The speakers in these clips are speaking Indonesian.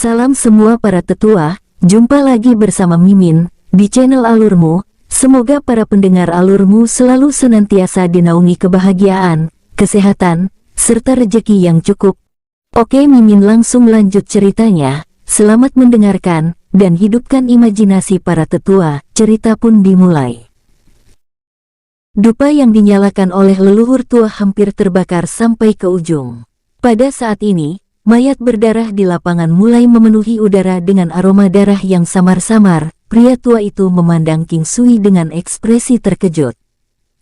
Salam semua para tetua, jumpa lagi bersama Mimin di channel Alurmu. Semoga para pendengar Alurmu selalu senantiasa dinaungi kebahagiaan, kesehatan, serta rezeki yang cukup. Oke, Mimin langsung lanjut ceritanya. Selamat mendengarkan dan hidupkan imajinasi para tetua. Cerita pun dimulai. Dupa yang dinyalakan oleh leluhur tua hampir terbakar sampai ke ujung. Pada saat ini, mayat berdarah di lapangan mulai memenuhi udara dengan aroma darah yang samar-samar. Pria tua itu memandang King Sui dengan ekspresi terkejut.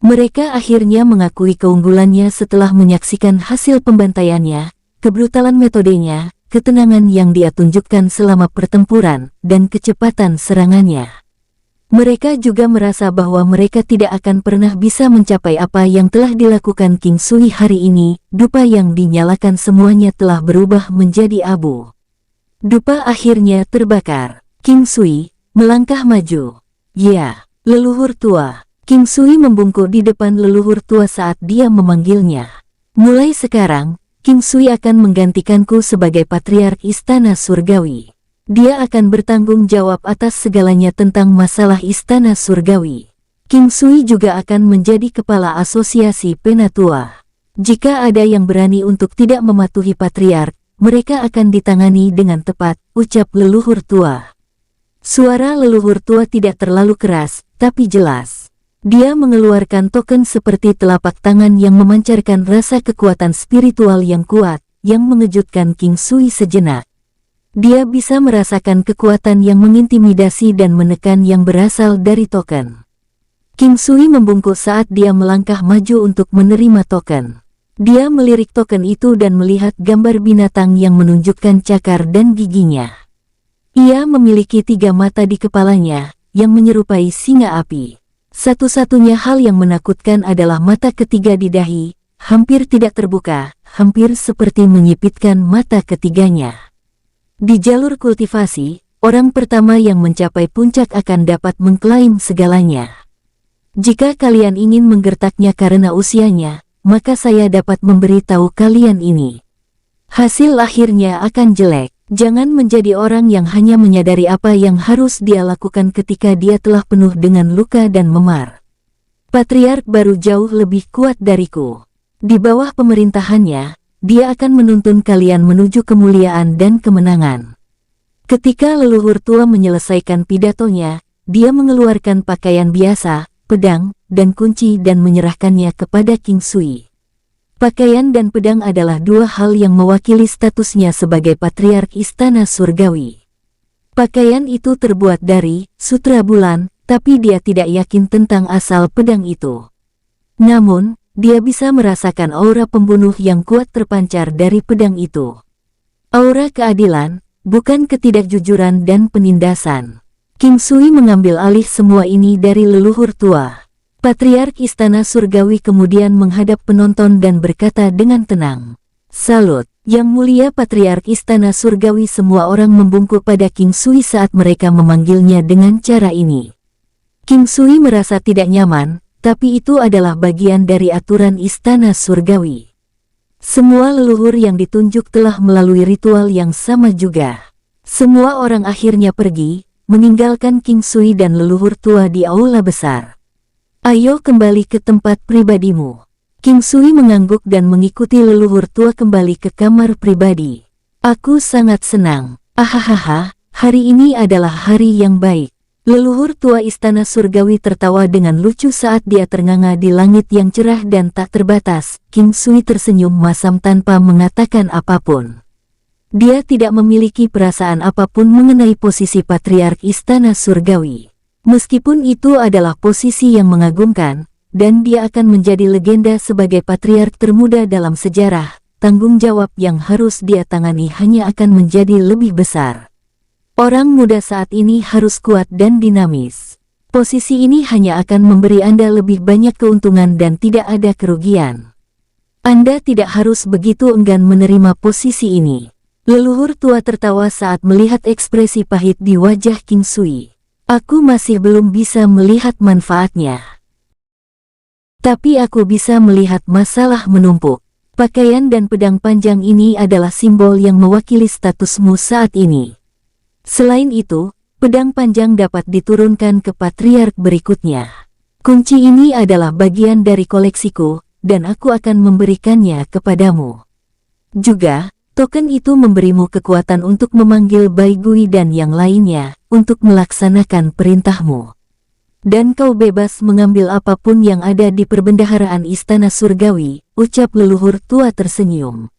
Mereka akhirnya mengakui keunggulannya setelah menyaksikan hasil pembantaiannya, kebrutalan metodenya, ketenangan yang dia tunjukkan selama pertempuran, dan kecepatan serangannya. Mereka juga merasa bahwa mereka tidak akan pernah bisa mencapai apa yang telah dilakukan King Sui hari ini. Dupa yang dinyalakan semuanya telah berubah menjadi abu. Dupa akhirnya terbakar. King Sui melangkah maju. Ya, leluhur tua. King Sui membungkuk di depan leluhur tua saat dia memanggilnya. Mulai sekarang, King Sui akan menggantikanku sebagai patriark Istana Surgawi. Dia akan bertanggung jawab atas segalanya tentang masalah Istana Surgawi. King Sui juga akan menjadi kepala asosiasi penatua. Jika ada yang berani untuk tidak mematuhi patriark, mereka akan ditangani dengan tepat, ucap leluhur tua. Suara leluhur tua tidak terlalu keras, tapi jelas. Dia mengeluarkan token seperti telapak tangan yang memancarkan rasa kekuatan spiritual yang kuat, yang mengejutkan King Sui sejenak. Dia bisa merasakan kekuatan yang mengintimidasi dan menekan yang berasal dari token. King Sui membungkuk saat dia melangkah maju untuk menerima token. Dia melirik token itu dan melihat gambar binatang yang menunjukkan cakar dan giginya. Ia memiliki 3 mata di kepalanya, yang menyerupai singa api. Satu-satunya hal yang menakutkan adalah mata ketiga di dahi, hampir tidak terbuka, hampir seperti menyipitkan mata ketiganya. Di jalur kultivasi, orang pertama yang mencapai puncak akan dapat mengklaim segalanya. Jika kalian ingin menggertaknya karena usianya, maka saya dapat memberitahu kalian ini. Hasil akhirnya akan jelek. Jangan menjadi orang yang hanya menyadari apa yang harus dia lakukan ketika dia telah penuh dengan luka dan memar. Patriark baru jauh lebih kuat dariku. Di bawah pemerintahannya, dia akan menuntun kalian menuju kemuliaan dan kemenangan. Ketika leluhur tua menyelesaikan pidatonya, dia mengeluarkan pakaian biasa, pedang, dan kunci dan menyerahkannya kepada King Sui. Pakaian dan pedang adalah 2 hal yang mewakili statusnya sebagai patriark Istana Surgawi. Pakaian itu terbuat dari sutra bulan, tapi dia tidak yakin tentang asal pedang itu. Namun, dia bisa merasakan aura pembunuh yang kuat terpancar dari pedang itu. Aura keadilan, bukan ketidakjujuran dan penindasan. King Sui mengambil alih semua ini dari leluhur tua. Patriark Istana Surgawi kemudian menghadap penonton dan berkata dengan tenang, "Salut, Yang Mulia Patriark Istana Surgawi." Semua orang membungkuk pada King Sui saat mereka memanggilnya dengan cara ini. King Sui merasa tidak nyaman, tapi itu adalah bagian dari aturan Istana Surgawi. Semua leluhur yang ditunjuk telah melalui ritual yang sama juga. Semua orang akhirnya pergi, meninggalkan King Sui dan leluhur tua di aula besar. "Ayo kembali ke tempat pribadimu." King Sui mengangguk dan mengikuti leluhur tua kembali ke kamar pribadi. "Aku sangat senang. Ahahaha, hari ini adalah hari yang baik." Leluhur tua Istana Surgawi tertawa dengan lucu saat dia ternganga di langit yang cerah dan tak terbatas. King Sui tersenyum masam tanpa mengatakan apapun. Dia tidak memiliki perasaan apapun mengenai posisi patriark Istana Surgawi. Meskipun itu adalah posisi yang mengagumkan, dan dia akan menjadi legenda sebagai patriark termuda dalam sejarah, tanggung jawab yang harus dia tangani hanya akan menjadi lebih besar. Orang muda saat ini harus kuat dan dinamis. Posisi ini hanya akan memberi Anda lebih banyak keuntungan dan tidak ada kerugian. Anda tidak harus begitu enggan menerima posisi ini. Leluhur tua tertawa saat melihat ekspresi pahit di wajah King Sui. "Aku masih belum bisa melihat manfaatnya. Tapi aku bisa melihat masalah menumpuk." Pakaian dan pedang panjang ini adalah simbol yang mewakili statusmu saat ini. Selain itu, pedang panjang dapat diturunkan ke patriark berikutnya. Kunci ini adalah bagian dari koleksiku, dan aku akan memberikannya kepadamu. Juga, token itu memberimu kekuatan untuk memanggil Baigui dan yang lainnya, untuk melaksanakan perintahmu. Dan kau bebas mengambil apapun yang ada di perbendaharaan Istana Surgawi, ucap leluhur tua tersenyum.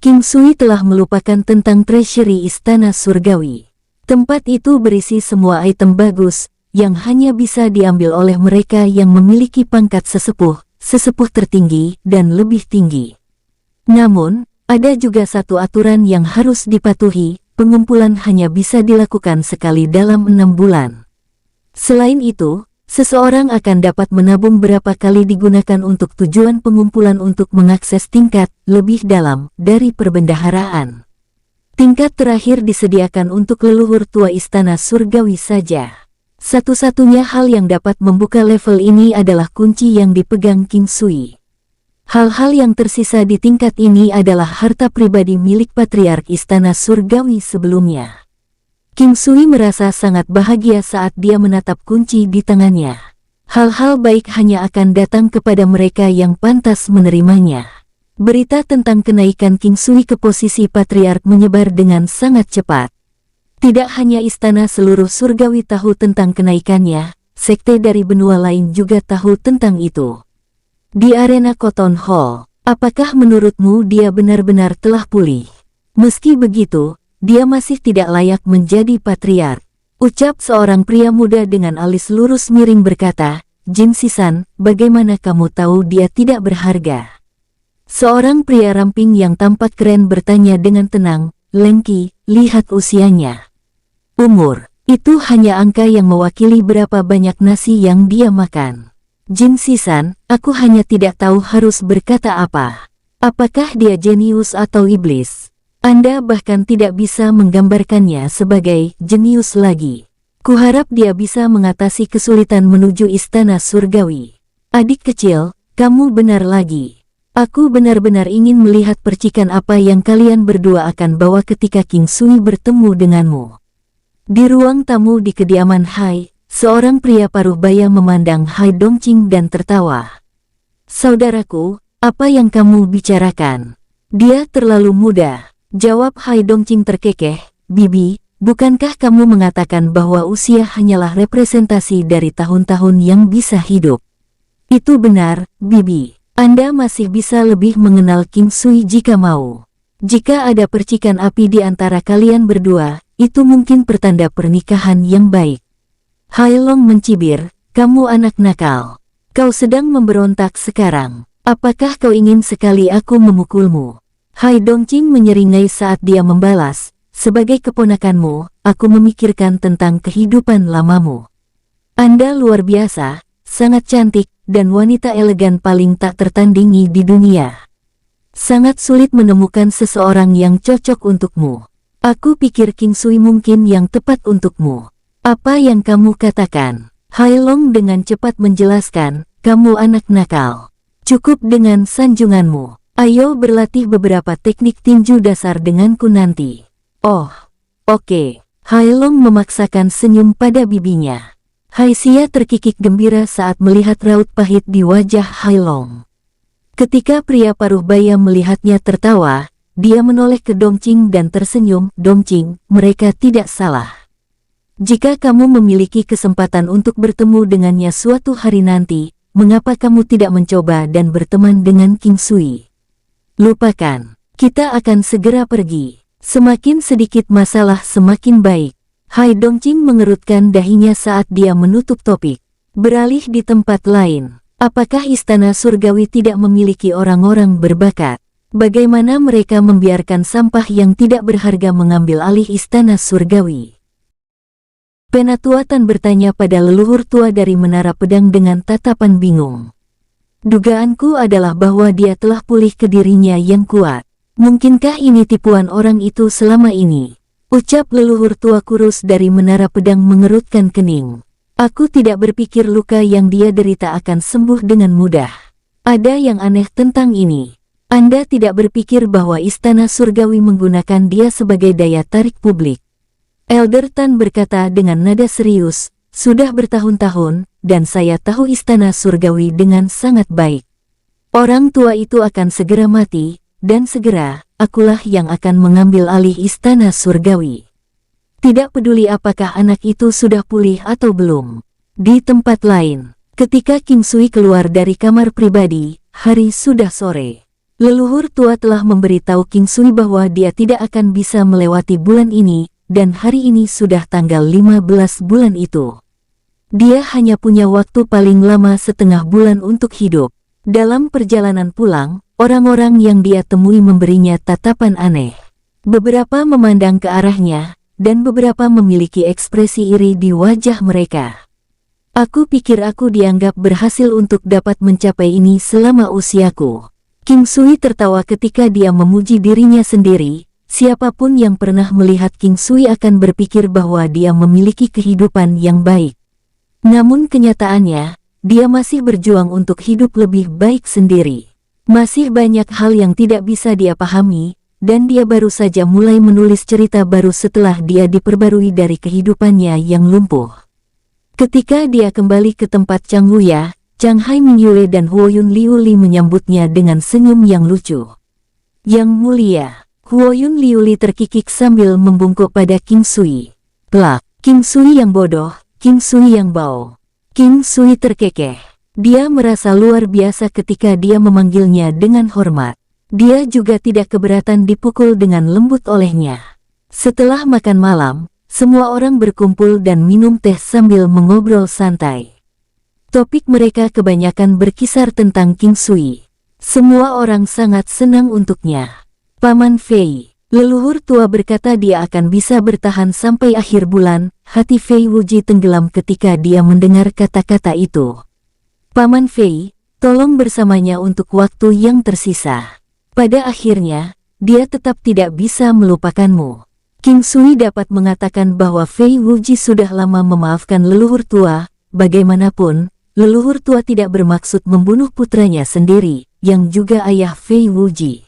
King Sui telah melupakan tentang treasury Istana Surgawi. Tempat itu berisi semua item bagus, yang hanya bisa diambil oleh mereka yang memiliki pangkat sesepuh tertinggi, dan lebih tinggi. Namun, ada juga satu aturan yang harus dipatuhi, pengumpulan hanya bisa dilakukan sekali dalam 6 bulan. Selain itu, seseorang akan dapat menabung berapa kali digunakan untuk tujuan pengumpulan untuk mengakses tingkat lebih dalam dari perbendaharaan. Tingkat terakhir disediakan untuk leluhur tua Istana Surgawi saja. Satu-satunya hal yang dapat membuka level ini adalah kunci yang dipegang King Sui. Hal-hal yang tersisa di tingkat ini adalah harta pribadi milik Patriark Istana Surgawi sebelumnya. King Sui merasa sangat bahagia saat dia menatap kunci di tangannya. Hal-hal baik hanya akan datang kepada mereka yang pantas menerimanya. Berita tentang kenaikan King Sui ke posisi Patriark menyebar dengan sangat cepat. Tidak hanya istana seluruh surgawi tahu tentang kenaikannya, sekte dari benua lain juga tahu tentang itu. Di arena Cotton Hall, apakah menurutmu dia benar-benar telah pulih? Meski begitu, dia masih tidak layak menjadi patriark, ucap seorang pria muda dengan alis lurus miring berkata, Jin Sisan, bagaimana kamu tahu dia tidak berharga? Seorang pria ramping yang tampak keren bertanya dengan tenang, Lengki, lihat usianya. Umur, itu hanya angka yang mewakili berapa banyak nasi yang dia makan. Jin Sisan, aku hanya tidak tahu harus berkata apa. Apakah dia jenius atau iblis? Anda bahkan tidak bisa menggambarkannya sebagai jenius lagi. Kuharap dia bisa mengatasi kesulitan menuju Istana Surgawi. Adik kecil, kamu benar lagi. Aku benar-benar ingin melihat percikan apa yang kalian berdua akan bawa ketika King Sui bertemu denganmu. Di ruang tamu di kediaman Hai, seorang pria paruh baya memandang Hai Dongqing dan tertawa. Saudaraku, apa yang kamu bicarakan? Dia terlalu muda. Jawab Hai Dongqing terkekeh, Bibi, bukankah kamu mengatakan bahwa usia hanyalah representasi dari tahun-tahun yang bisa hidup? Itu benar, Bibi. Anda masih bisa lebih mengenal King Sui jika mau. Jika ada percikan api di antara kalian berdua, itu mungkin pertanda pernikahan yang baik. Hai Long mencibir, kamu anak nakal. Kau sedang memberontak sekarang. Apakah kau ingin sekali aku memukulmu? Hai Dongqing menyeringai saat dia membalas, sebagai keponakanmu, aku memikirkan tentang kehidupan lamamu. Anda luar biasa, sangat cantik, dan wanita elegan paling tak tertandingi di dunia. Sangat sulit menemukan seseorang yang cocok untukmu. Aku pikir King Sui mungkin yang tepat untukmu. Apa yang kamu katakan? Hai Long dengan cepat menjelaskan, kamu anak nakal. Cukup dengan sanjunganmu. Ayo berlatih beberapa teknik tinju dasar denganku nanti. Oh, oke. Hai Long memaksakan senyum pada bibinya. Hai Xia terkikik gembira saat melihat raut pahit di wajah Hai Long. Ketika pria paruh baya melihatnya tertawa, dia menoleh ke Dongqing dan tersenyum. Dongqing, mereka tidak salah. Jika kamu memiliki kesempatan untuk bertemu dengannya suatu hari nanti, mengapa kamu tidak mencoba dan berteman dengan King Sui? Lupakan, kita akan segera pergi. Semakin sedikit masalah semakin baik. Hai Dongqing mengerutkan dahinya saat dia menutup topik. Beralih di tempat lain. Apakah Istana Surgawi tidak memiliki orang-orang berbakat? Bagaimana mereka membiarkan sampah yang tidak berharga mengambil alih Istana Surgawi? Penatua Tan bertanya pada leluhur tua dari Menara Pedang dengan tatapan bingung. Dugaanku adalah bahwa dia telah pulih ke dirinya yang kuat. Mungkinkah ini tipuan orang itu selama ini? Ucap leluhur tua kurus dari Menara Pedang mengerutkan kening. Aku tidak berpikir luka yang dia derita akan sembuh dengan mudah. Ada yang aneh tentang ini. Anda tidak berpikir bahwa istana surgawi menggunakan dia sebagai daya tarik publik. Elder Tan berkata dengan nada serius, sudah bertahun-tahun, dan saya tahu istana surgawi dengan sangat baik. Orang tua itu akan segera mati, dan segera, akulah yang akan mengambil alih istana surgawi. Tidak peduli apakah anak itu sudah pulih atau belum. Di tempat lain, ketika King Sui keluar dari kamar pribadi, hari sudah sore. Leluhur tua telah memberitahu King Sui bahwa dia tidak akan bisa melewati bulan ini, dan hari ini sudah tanggal 15 bulan itu. Dia hanya punya waktu paling lama setengah bulan untuk hidup. Dalam perjalanan pulang, orang-orang yang dia temui memberinya tatapan aneh. Beberapa memandang ke arahnya, dan beberapa memiliki ekspresi iri di wajah mereka. Aku pikir aku dianggap berhasil untuk dapat mencapai ini selama usiaku. King Sui tertawa ketika dia memuji dirinya sendiri. Siapapun yang pernah melihat King Sui akan berpikir bahwa dia memiliki kehidupan yang baik. Namun kenyataannya, dia masih berjuang untuk hidup lebih baik sendiri. Masih banyak hal yang tidak bisa dia pahami, dan dia baru saja mulai menulis cerita baru setelah dia diperbarui dari kehidupannya yang lumpuh. Ketika dia kembali ke tempat Chang Huya, Chang Hai Mingyue dan Huoyun Liuli menyambutnya dengan senyum yang lucu. Yang mulia, Huoyun Liuli terkikik sambil membungkuk pada King Sui. Plak, King Sui yang bodoh, King Sui yang bau. King Sui terkekeh. Dia merasa luar biasa ketika dia memanggilnya dengan hormat. Dia juga tidak keberatan dipukul dengan lembut olehnya. Setelah makan malam, semua orang berkumpul dan minum teh sambil mengobrol santai. Topik mereka kebanyakan berkisar tentang King Sui. Semua orang sangat senang untuknya. Paman Fei, leluhur tua berkata dia akan bisa bertahan sampai akhir bulan. Hati Fei Wuji tenggelam ketika dia mendengar kata-kata itu. Paman Fei, tolong bersamanya untuk waktu yang tersisa. Pada akhirnya, dia tetap tidak bisa melupakanmu. King Sui dapat mengatakan bahwa Fei Wuji sudah lama memaafkan leluhur tua. Bagaimanapun, leluhur tua tidak bermaksud membunuh putranya sendiri, yang juga ayah Fei Wuji.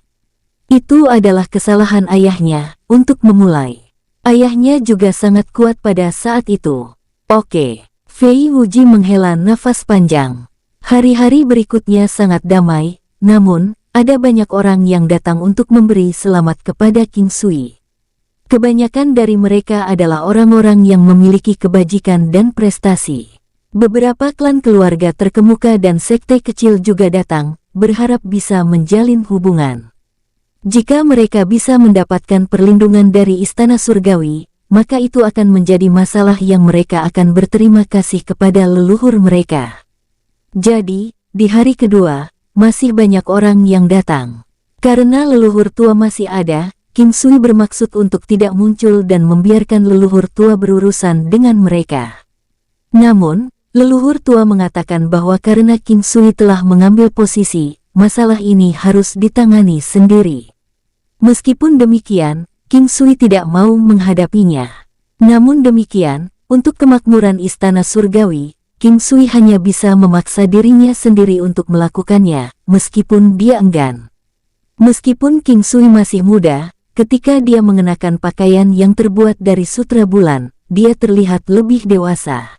Itu adalah kesalahan ayahnya, untuk memulai. Ayahnya juga sangat kuat pada saat itu. Oke, Fei Wuji menghela nafas panjang. Hari-hari berikutnya sangat damai, namun, ada banyak orang yang datang untuk memberi selamat kepada King Sui. Kebanyakan dari mereka adalah orang-orang yang memiliki kebajikan dan prestasi. Beberapa klan keluarga terkemuka dan sekte kecil juga datang, berharap bisa menjalin hubungan. Jika mereka bisa mendapatkan perlindungan dari istana surgawi, maka itu akan menjadi masalah yang mereka akan berterima kasih kepada leluhur mereka. Jadi, di hari kedua, masih banyak orang yang datang. Karena leluhur tua masih ada, King Sui bermaksud untuk tidak muncul dan membiarkan leluhur tua berurusan dengan mereka. Namun, leluhur tua mengatakan bahwa karena King Sui telah mengambil posisi, masalah ini harus ditangani sendiri. Meskipun demikian, King Sui tidak mau menghadapinya. Namun demikian, untuk kemakmuran istana surgawi, King Sui hanya bisa memaksa dirinya sendiri untuk melakukannya, meskipun dia enggan. Meskipun King Sui masih muda, ketika dia mengenakan pakaian yang terbuat dari sutra bulan, dia terlihat lebih dewasa.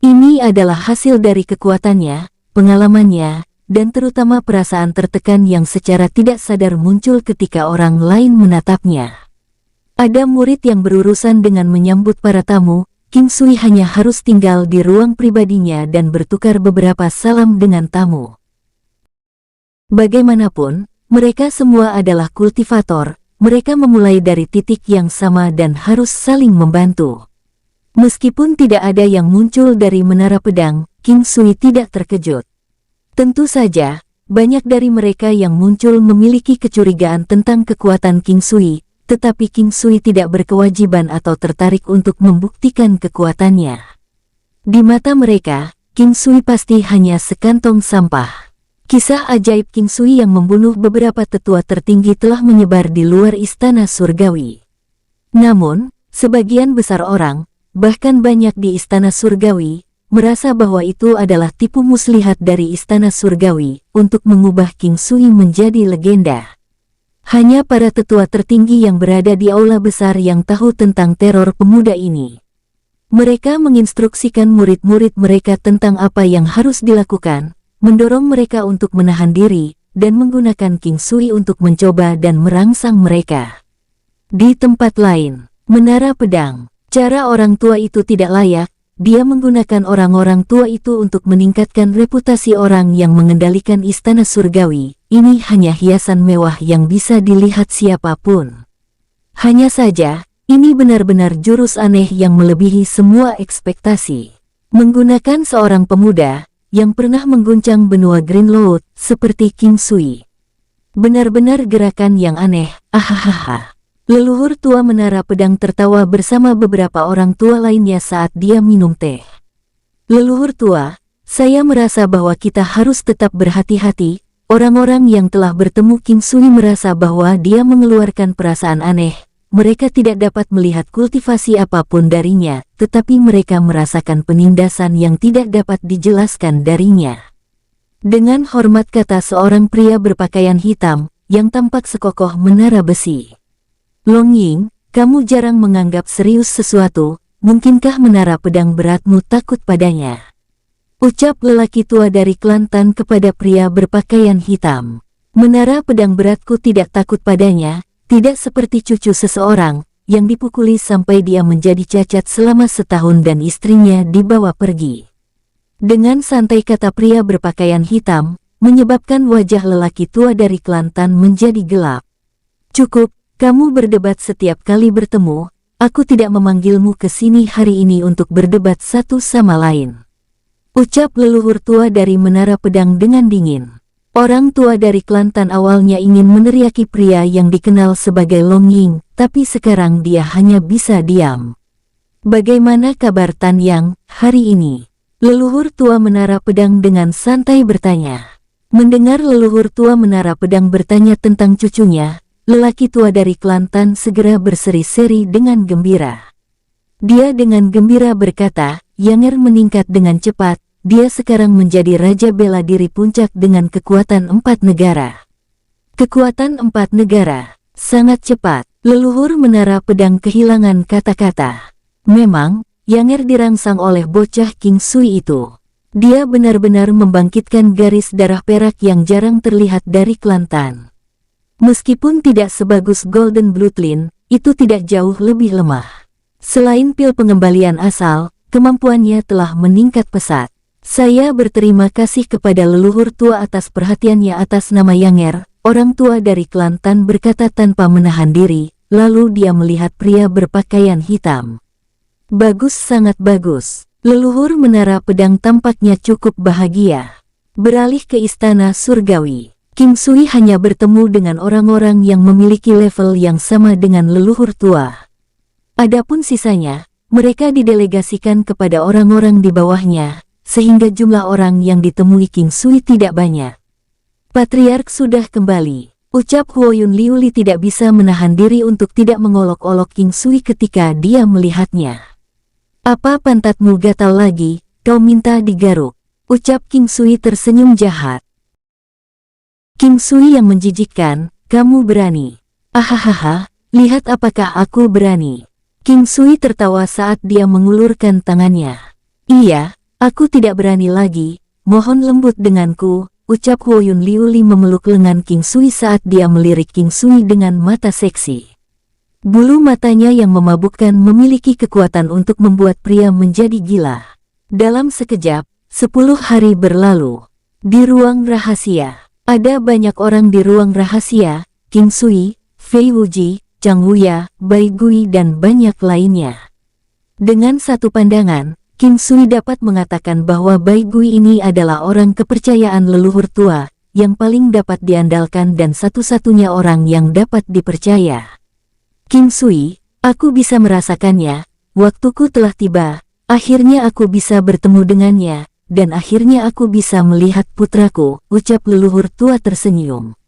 Ini adalah hasil dari kekuatannya, pengalamannya, dan terutama perasaan tertekan yang secara tidak sadar muncul ketika orang lain menatapnya. Ada murid yang berurusan dengan menyambut para tamu, King Sui hanya harus tinggal di ruang pribadinya dan bertukar beberapa salam dengan tamu. Bagaimanapun, mereka semua adalah kultivator, mereka memulai dari titik yang sama dan harus saling membantu. Meskipun tidak ada yang muncul dari menara pedang, King Sui tidak terkejut. Tentu saja, banyak dari mereka yang muncul memiliki kecurigaan tentang kekuatan King Sui, tetapi King Sui tidak berkewajiban atau tertarik untuk membuktikan kekuatannya. Di mata mereka, King Sui pasti hanya sekantong sampah. Kisah ajaib King Sui yang membunuh beberapa tetua tertinggi telah menyebar di luar istana surgawi. Namun, sebagian besar orang, bahkan banyak di istana surgawi, merasa bahwa itu adalah tipu muslihat dari istana surgawi untuk mengubah King Sui menjadi legenda. Hanya para tetua tertinggi yang berada di aula besar yang tahu tentang teror pemuda ini. Mereka menginstruksikan murid-murid mereka tentang apa yang harus dilakukan, mendorong mereka untuk menahan diri, dan menggunakan King Sui untuk mencoba dan merangsang mereka. Di tempat lain, Menara Pedang. Cara orang tua itu tidak layak. Dia menggunakan orang-orang tua itu untuk meningkatkan reputasi orang yang mengendalikan istana surgawi. Ini hanya hiasan mewah yang bisa dilihat siapapun. Hanya saja, ini benar-benar jurus aneh yang melebihi semua ekspektasi. Menggunakan seorang pemuda yang pernah mengguncang benua Greenload seperti King Sui. Benar-benar gerakan yang aneh, ahahaha. Leluhur tua Menara Pedang tertawa bersama beberapa orang tua lainnya saat dia minum teh. Leluhur tua, saya merasa bahwa kita harus tetap berhati-hati. Orang-orang yang telah bertemu King Sui merasa bahwa dia mengeluarkan perasaan aneh. Mereka tidak dapat melihat kultivasi apapun darinya, tetapi mereka merasakan penindasan yang tidak dapat dijelaskan darinya. Dengan hormat, kata seorang pria berpakaian hitam, yang tampak sekokoh menara besi. Long Ying, kamu jarang menganggap serius sesuatu, mungkinkah menara pedang beratmu takut padanya? Ucap lelaki tua dari Kelantan kepada pria berpakaian hitam. Menara pedang beratku tidak takut padanya, tidak seperti cucu seseorang, yang dipukuli sampai dia menjadi cacat selama setahun dan istrinya dibawa pergi. Dengan santai kata pria berpakaian hitam, menyebabkan wajah lelaki tua dari Kelantan menjadi gelap. Cukup. Kamu berdebat setiap kali bertemu, aku tidak memanggilmu ke sini hari ini untuk berdebat satu sama lain. Ucap leluhur tua dari Menara Pedang dengan dingin. Orang tua dari Kelantan awalnya ingin meneriaki pria yang dikenal sebagai Long Ying, tapi sekarang dia hanya bisa diam. Bagaimana kabar Tan Yang hari ini? Leluhur tua Menara Pedang dengan santai bertanya. Mendengar leluhur tua Menara Pedang bertanya tentang cucunya, lelaki tua dari Kelantan segera berseri-seri dengan gembira. Dia dengan gembira berkata, Yanger meningkat dengan cepat, dia sekarang menjadi Raja Bela Diri Puncak dengan kekuatan 4 negara. Kekuatan 4 negara, sangat cepat. Leluhur Menara Pedang kehilangan kata-kata. Memang, Yanger dirangsang oleh bocah King Sui itu. Dia benar-benar membangkitkan garis darah perak yang jarang terlihat dari Kelantan. Meskipun tidak sebagus Golden Bloodline, itu tidak jauh lebih lemah. Selain pil pengembalian asal, kemampuannya telah meningkat pesat. Saya berterima kasih kepada leluhur tua atas perhatiannya atas nama Yanger, orang tua dari Kelantan berkata tanpa menahan diri, lalu dia melihat pria berpakaian hitam. Bagus, sangat bagus. Leluhur Menara Pedang tampaknya cukup bahagia. Beralih ke istana surgawi. King Sui hanya bertemu dengan orang-orang yang memiliki level yang sama dengan leluhur tua. Adapun sisanya, mereka didelegasikan kepada orang-orang di bawahnya, sehingga jumlah orang yang ditemui King Sui tidak banyak. Patriark sudah kembali. Ucap Huoyun Liuli tidak bisa menahan diri untuk tidak mengolok-olok King Sui ketika dia melihatnya. Apa pantatmu gatal lagi, kau minta digaruk? Ucap King Sui tersenyum jahat. King Sui yang menjijikkan, kamu berani. Ahahaha, lihat apakah aku berani. King Sui tertawa saat dia mengulurkan tangannya. Iya, aku tidak berani lagi, mohon lembut denganku, ucap Huoyun Liuli memeluk lengan King Sui saat dia melirik King Sui dengan mata seksi. Bulu matanya yang memabukkan memiliki kekuatan untuk membuat pria menjadi gila. Dalam sekejap, 10 hari berlalu. Di ruang rahasia. Ada banyak orang di ruang rahasia, King Sui, Fei Wuji, Chang Wuya, Bai Gui dan banyak lainnya. Dengan satu pandangan, King Sui dapat mengatakan bahwa Bai Gui ini adalah orang kepercayaan leluhur tua, yang paling dapat diandalkan dan satu-satunya orang yang dapat dipercaya. King Sui, aku bisa merasakannya, waktuku telah tiba, akhirnya aku bisa bertemu dengannya. Dan akhirnya aku bisa melihat putraku, ucap leluhur tua tersenyum.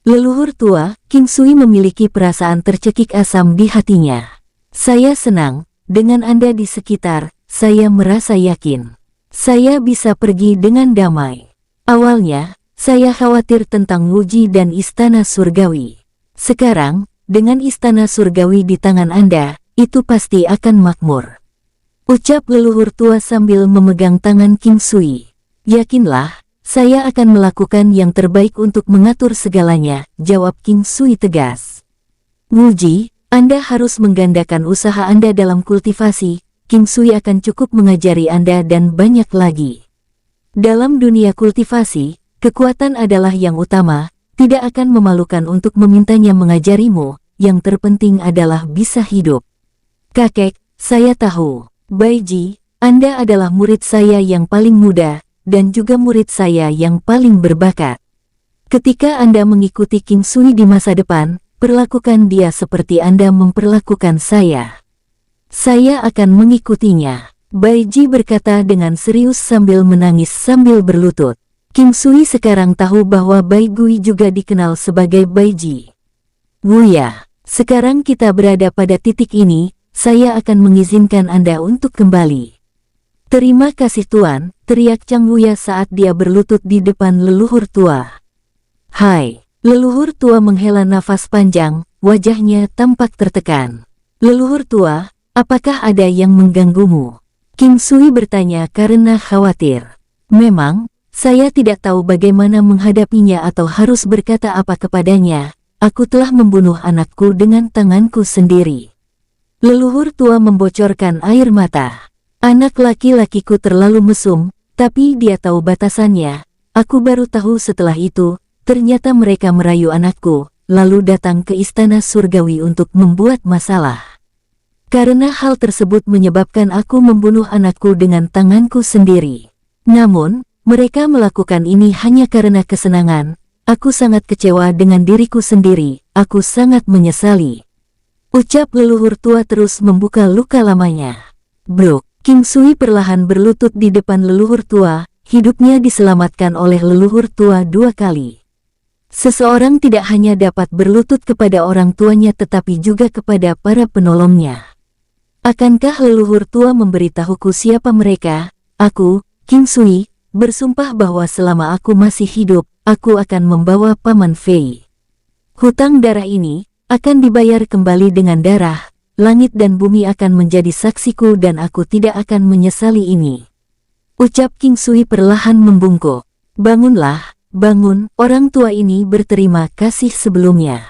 Leluhur tua, King Sui memiliki perasaan tercekik asam di hatinya. Saya senang, dengan Anda di sekitar, saya merasa yakin. Saya bisa pergi dengan damai. Awalnya, saya khawatir tentang Wuji dan Istana Surgawi. Sekarang, dengan Istana Surgawi di tangan Anda, itu pasti akan makmur. Ucap leluhur tua sambil memegang tangan King Sui. Yakinlah, saya akan melakukan yang terbaik untuk mengatur segalanya, jawab King Sui tegas. Wuji, Anda harus menggandakan usaha Anda dalam kultivasi. King Sui akan cukup mengajari Anda dan banyak lagi. Dalam dunia kultivasi, kekuatan adalah yang utama, tidak akan memalukan untuk memintanya mengajarimu, yang terpenting adalah bisa hidup. Kakek, saya tahu. Baiji, Anda adalah murid saya yang paling muda, dan juga murid saya yang paling berbakat. Ketika Anda mengikuti King Sui di masa depan, perlakukan dia seperti Anda memperlakukan saya. Saya akan mengikutinya. Baiji berkata dengan serius sambil menangis sambil berlutut. King Sui sekarang tahu bahwa Bai Gui juga dikenal sebagai Baiji. Wuya, sekarang kita berada pada titik ini, saya akan mengizinkan Anda untuk kembali. Terima kasih Tuan, teriak Chang Wuya saat dia berlutut di depan leluhur tua. Hai, leluhur tua menghela nafas panjang, wajahnya tampak tertekan. Leluhur tua, apakah ada yang mengganggumu? King Sui bertanya karena khawatir. Memang, saya tidak tahu bagaimana menghadapinya atau harus berkata apa kepadanya. Aku telah membunuh anakku dengan tanganku sendiri. Leluhur tua membocorkan air mata. Anak laki-lakiku terlalu mesum, tapi dia tahu batasannya. Aku baru tahu setelah itu, ternyata mereka merayu anakku, lalu datang ke Istana Surgawi untuk membuat masalah. Karena hal tersebut menyebabkan aku membunuh anakku dengan tanganku sendiri. Namun, mereka melakukan ini hanya karena kesenangan. Aku sangat kecewa dengan diriku sendiri, aku sangat menyesali. Ucap leluhur tua terus membuka luka lamanya. Brok, King Sui perlahan berlutut di depan leluhur tua, hidupnya diselamatkan oleh leluhur tua 2 kali. Seseorang tidak hanya dapat berlutut kepada orang tuanya tetapi juga kepada para penolongnya. Akankah leluhur tua memberitahuku siapa mereka? Aku, King Sui, bersumpah bahwa selama aku masih hidup, aku akan membawa Paman Fei. Hutang darah ini akan dibayar kembali dengan darah, langit dan bumi akan menjadi saksiku dan aku tidak akan menyesali ini. Ucap King Sui perlahan membungkuk. Bangunlah, bangun, orang tua ini berterima kasih sebelumnya.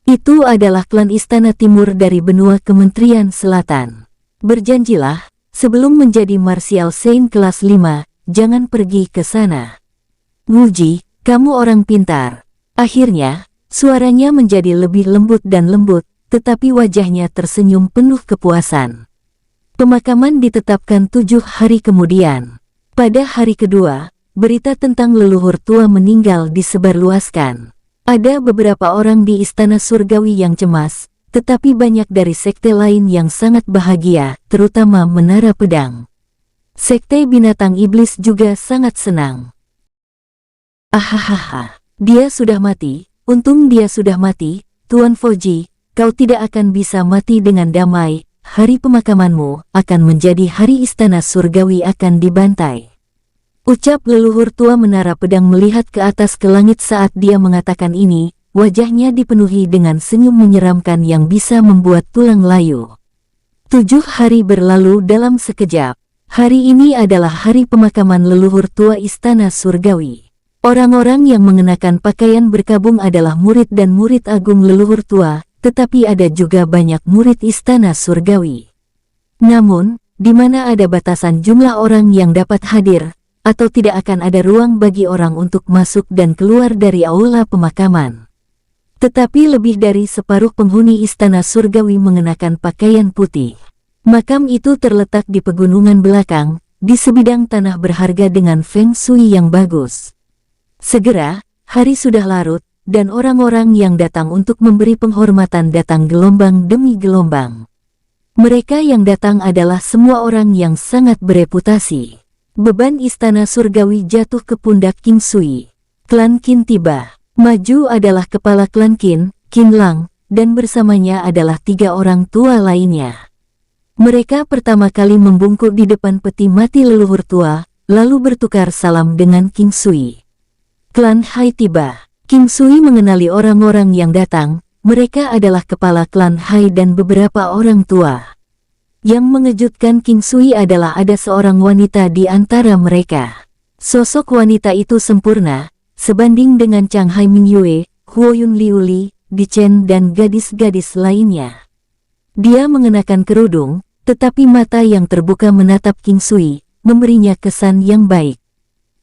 Itu adalah klan Istana Timur dari benua Kementerian Selatan. Berjanjilah, sebelum menjadi Martial Saint kelas 5, jangan pergi ke sana. Wuji, kamu orang pintar. Akhirnya, suaranya menjadi lebih lembut dan lembut, tetapi wajahnya tersenyum penuh kepuasan. Pemakaman ditetapkan 7 hari kemudian. Pada hari kedua, berita tentang leluhur tua meninggal disebarluaskan. Ada beberapa orang di Istana Surgawi yang cemas, tetapi banyak dari sekte lain yang sangat bahagia, terutama Menara Pedang. Sekte Binatang Iblis juga sangat senang. Ahahaha, dia sudah mati, untung dia sudah mati, Tuan Fauji, kau tidak akan bisa mati dengan damai, hari pemakamanmu akan menjadi hari Istana Surgawi akan dibantai. Ucap leluhur tua Menara Pedang melihat ke atas ke langit saat dia mengatakan ini, wajahnya dipenuhi dengan senyum menyeramkan yang bisa membuat tulang layu. 7 hari berlalu dalam sekejap. Hari ini adalah hari pemakaman leluhur tua Istana Surgawi. Orang-orang yang mengenakan pakaian berkabung adalah murid dan murid agung leluhur tua, tetapi ada juga banyak murid Istana Surgawi. Namun, di mana ada batasan jumlah orang yang dapat hadir, atau tidak akan ada ruang bagi orang untuk masuk dan keluar dari aula pemakaman. Tetapi lebih dari separuh penghuni Istana Surgawi mengenakan pakaian putih. Makam itu terletak di pegunungan belakang, di sebidang tanah berharga dengan feng shui yang bagus. Segera, hari sudah larut, dan orang-orang yang datang untuk memberi penghormatan datang gelombang demi gelombang. Mereka yang datang adalah semua orang yang sangat bereputasi. Beban Istana Surgawi jatuh ke pundak King Sui. Klan Qin tiba. Maju adalah kepala klan Qin, Qin Lang, dan bersamanya adalah 3 orang tua lainnya. Mereka pertama kali membungkuk di depan peti mati leluhur tua, lalu bertukar salam dengan King Sui. Klan Hai tiba. King Sui mengenali orang-orang yang datang, mereka adalah kepala klan Hai dan beberapa orang tua. Yang mengejutkan King Sui adalah ada seorang wanita di antara mereka. Sosok wanita itu sempurna, sebanding dengan Chang Hai Mingyue, Huoyun Liuli, Di Chen dan gadis-gadis lainnya. Dia mengenakan kerudung, tetapi mata yang terbuka menatap King Sui, memberinya kesan yang baik.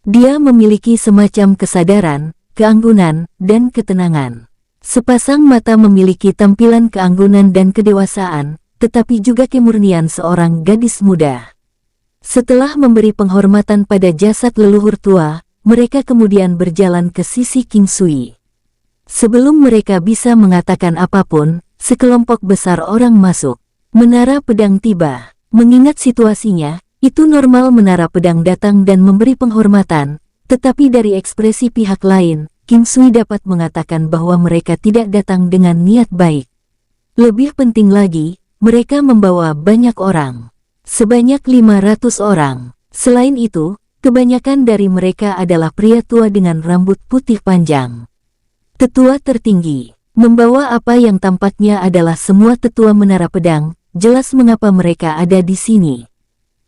Dia memiliki semacam kesadaran, keanggunan, dan ketenangan. Sepasang mata memiliki tampilan keanggunan dan kedewasaan, tetapi juga kemurnian seorang gadis muda. Setelah memberi penghormatan pada jasad leluhur tua, mereka kemudian berjalan ke sisi King Sui. Sebelum mereka bisa mengatakan apapun, sekelompok besar orang masuk. Menara pedang tiba. Mengingat situasinya, itu normal menara pedang datang dan memberi penghormatan, tetapi dari ekspresi pihak lain, King Sui dapat mengatakan bahwa mereka tidak datang dengan niat baik. Lebih penting lagi, mereka membawa banyak orang. Sebanyak 500 orang. Selain itu, kebanyakan dari mereka adalah pria tua dengan rambut putih panjang. Tetua tertinggi, membawa apa yang tampaknya adalah semua tetua menara pedang, jelas mengapa mereka ada di sini.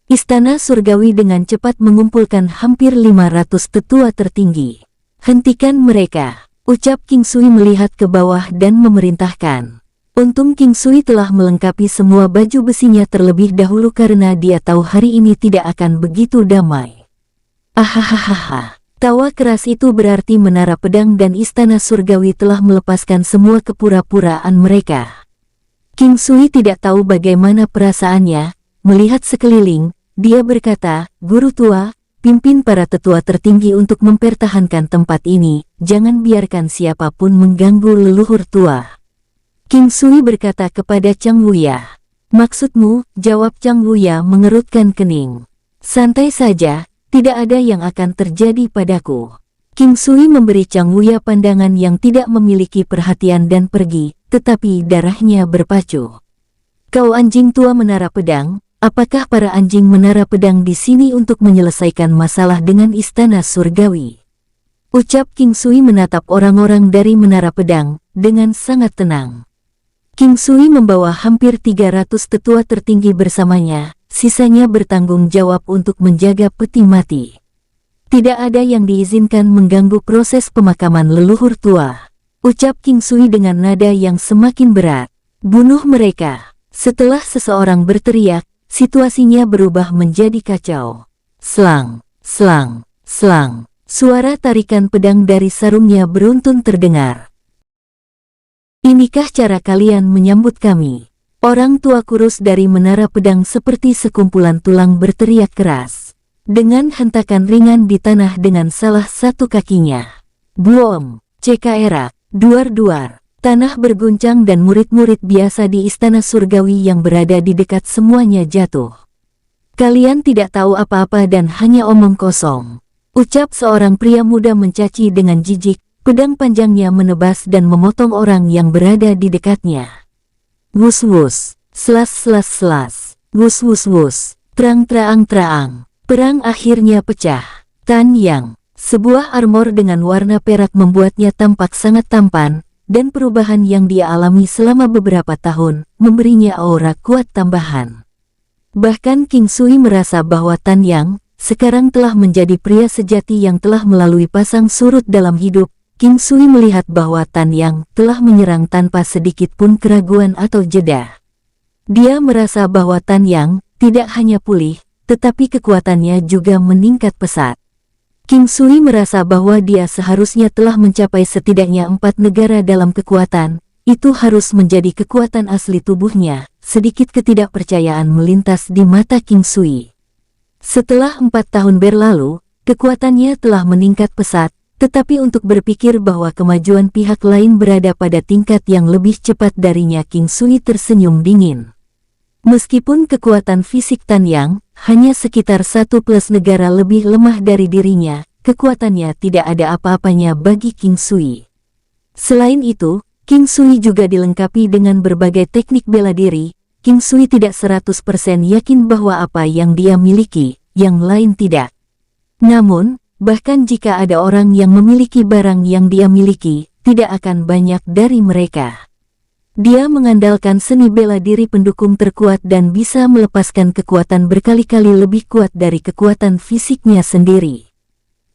Istana surgawi dengan cepat mengumpulkan hampir 500 tetua tertinggi. Hentikan mereka, ucap King Sui melihat ke bawah dan memerintahkan. Untung King Sui telah melengkapi semua baju besinya terlebih dahulu karena dia tahu hari ini tidak akan begitu damai. Ahahaha, tawa keras itu berarti menara pedang dan istana surgawi telah melepaskan semua kepura-puraan mereka. King Sui tidak tahu bagaimana perasaannya, melihat sekeliling. Dia berkata, "Guru tua, pimpin para tetua tertinggi untuk mempertahankan tempat ini, jangan biarkan siapapun mengganggu leluhur tua." King Sui berkata kepada Chang Wuya. "Maksudmu?" jawab Chang Wuya mengerutkan kening. "Santai saja, tidak ada yang akan terjadi padaku." King Sui memberi Chang Wuya pandangan yang tidak memiliki perhatian dan pergi, tetapi darahnya berpacu. "Kau anjing tua menara pedang, apakah para anjing menara pedang di sini untuk menyelesaikan masalah dengan istana surgawi?" Ucap King Sui menatap orang-orang dari menara pedang, dengan sangat tenang. King Sui membawa hampir 300 tetua tertinggi bersamanya, sisanya bertanggung jawab untuk menjaga peti mati. Tidak ada yang diizinkan mengganggu proses pemakaman leluhur tua. Ucap King Sui dengan nada yang semakin berat. "Bunuh mereka." Setelah seseorang berteriak, situasinya berubah menjadi kacau. Slang, slang, slang. Suara tarikan pedang dari sarungnya beruntun terdengar. "Inikah cara kalian menyambut kami?" Orang tua kurus dari menara pedang seperti sekumpulan tulang berteriak keras. Dengan hentakan ringan di tanah dengan salah satu kakinya. Buom, cekera, duar-duar. Tanah berguncang dan murid-murid biasa di istana surgawi yang berada di dekat semuanya jatuh. "Kalian tidak tahu apa-apa dan hanya omong kosong," ucap seorang pria muda mencaci dengan jijik, pedang panjangnya menebas dan memotong orang yang berada di dekatnya. Wus-wus, selas-selas-selas, wus-wus-wus, terang-terang-terang. Perang akhirnya pecah. Tan Yang, sebuah armor dengan warna perak membuatnya tampak sangat tampan, dan perubahan yang dia alami selama beberapa tahun, memberinya aura kuat tambahan. Bahkan King Sui merasa bahwa Tan Yang, sekarang telah menjadi pria sejati yang telah melalui pasang surut dalam hidup. King Sui melihat bahwa Tan Yang telah menyerang tanpa sedikit pun keraguan atau jeda. Dia merasa bahwa Tan Yang tidak hanya pulih, tetapi kekuatannya juga meningkat pesat. King Sui merasa bahwa dia seharusnya telah mencapai setidaknya 4 negara dalam kekuatan, itu harus menjadi kekuatan asli tubuhnya. Sedikit ketidakpercayaan melintas di mata King Sui. Setelah 4 tahun berlalu, kekuatannya telah meningkat pesat, tetapi untuk berpikir bahwa kemajuan pihak lain berada pada tingkat yang lebih cepat darinya, King Sui tersenyum dingin. Meskipun kekuatan fisik Tan Yang hanya sekitar 1+ negara lebih lemah dari dirinya, kekuatannya tidak ada apa-apanya bagi King Sui. Selain itu, King Sui juga dilengkapi dengan berbagai teknik bela diri. King Sui tidak 100% yakin bahwa apa yang dia miliki, yang lain tidak. Namun, bahkan jika ada orang yang memiliki barang yang dia miliki, tidak akan banyak dari mereka. Dia mengandalkan seni bela diri pendukung terkuat dan bisa melepaskan kekuatan berkali-kali lebih kuat dari kekuatan fisiknya sendiri.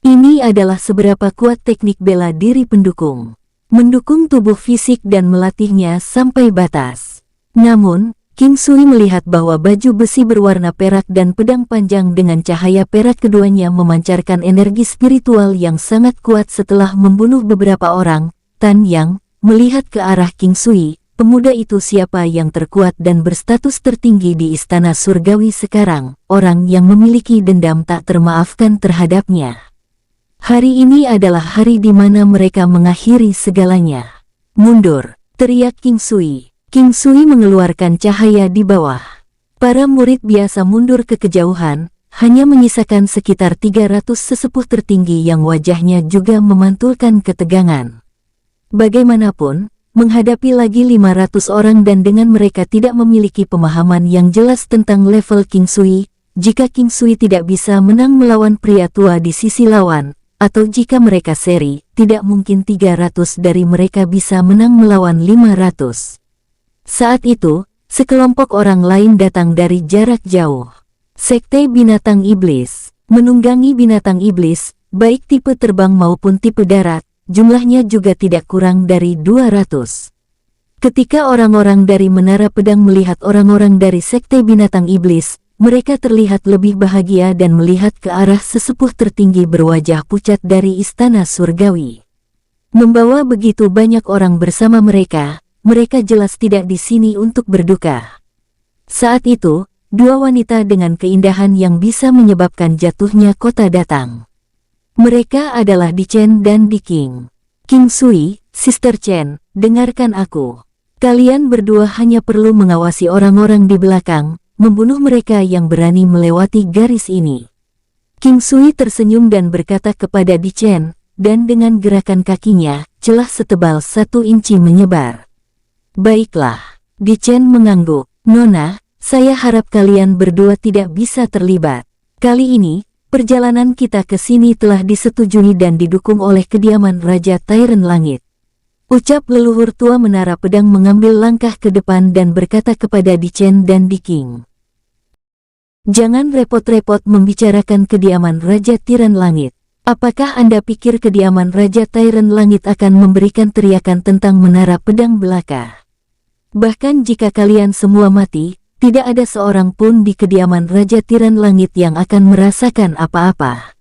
Ini adalah seberapa kuat teknik bela diri pendukung. Mendukung tubuh fisik dan melatihnya sampai batas. Namun, King Sui melihat bahwa baju besi berwarna perak dan pedang panjang dengan cahaya perak keduanya memancarkan energi spiritual yang sangat kuat setelah membunuh beberapa orang. Tan Yang melihat ke arah King Sui. Pemuda itu siapa yang terkuat dan berstatus tertinggi di istana surgawi sekarang, orang yang memiliki dendam tak termaafkan terhadapnya. Hari ini adalah hari di mana mereka mengakhiri segalanya. Mundur, teriak King Sui. King Sui mengeluarkan cahaya di bawah. Para murid biasa mundur ke kejauhan, hanya menyisakan sekitar 300 sesepuh tertinggi yang wajahnya juga memantulkan ketegangan. Bagaimanapun, menghadapi lagi 500 orang dan dengan mereka tidak memiliki pemahaman yang jelas tentang level King Sui, jika King Sui tidak bisa menang melawan pria tua di sisi lawan, atau jika mereka seri, tidak mungkin 300 dari mereka bisa menang melawan 500. Saat itu, sekelompok orang lain datang dari jarak jauh. Sekte binatang iblis, menunggangi binatang iblis, baik tipe terbang maupun tipe darat, jumlahnya juga tidak kurang dari 200. Ketika orang-orang dari Menara Pedang melihat orang-orang dari Sekte Binatang Iblis, mereka terlihat lebih bahagia dan melihat ke arah sesepuh tertinggi berwajah pucat dari Istana Surgawi. Membawa begitu banyak orang bersama mereka, mereka jelas tidak di sini untuk berduka. Saat itu, dua wanita dengan keindahan yang bisa menyebabkan jatuhnya kota datang. Mereka adalah Di Chen dan Di King. King Sui, Sister Chen, dengarkan aku. Kalian berdua hanya perlu mengawasi orang-orang di belakang, membunuh mereka yang berani melewati garis ini. King Sui tersenyum dan berkata kepada Di Chen, dan dengan gerakan kakinya, celah setebal 1 inci menyebar. Baiklah, Di Chen mengangguk. Nona, saya harap kalian berdua tidak bisa terlibat. Kali ini, perjalanan kita ke sini telah disetujui dan didukung oleh kediaman Raja Tyrant Langit. Ucap leluhur tua Menara Pedang mengambil langkah ke depan dan berkata kepada Di Chen dan Di King. Jangan repot-repot membicarakan kediaman Raja Tyrant Langit. Apakah Anda pikir kediaman Raja Tyrant Langit akan memberikan teriakan tentang Menara Pedang belaka? Bahkan jika kalian semua mati, tidak ada seorang pun di kediaman Raja Tiran Langit yang akan merasakan apa-apa.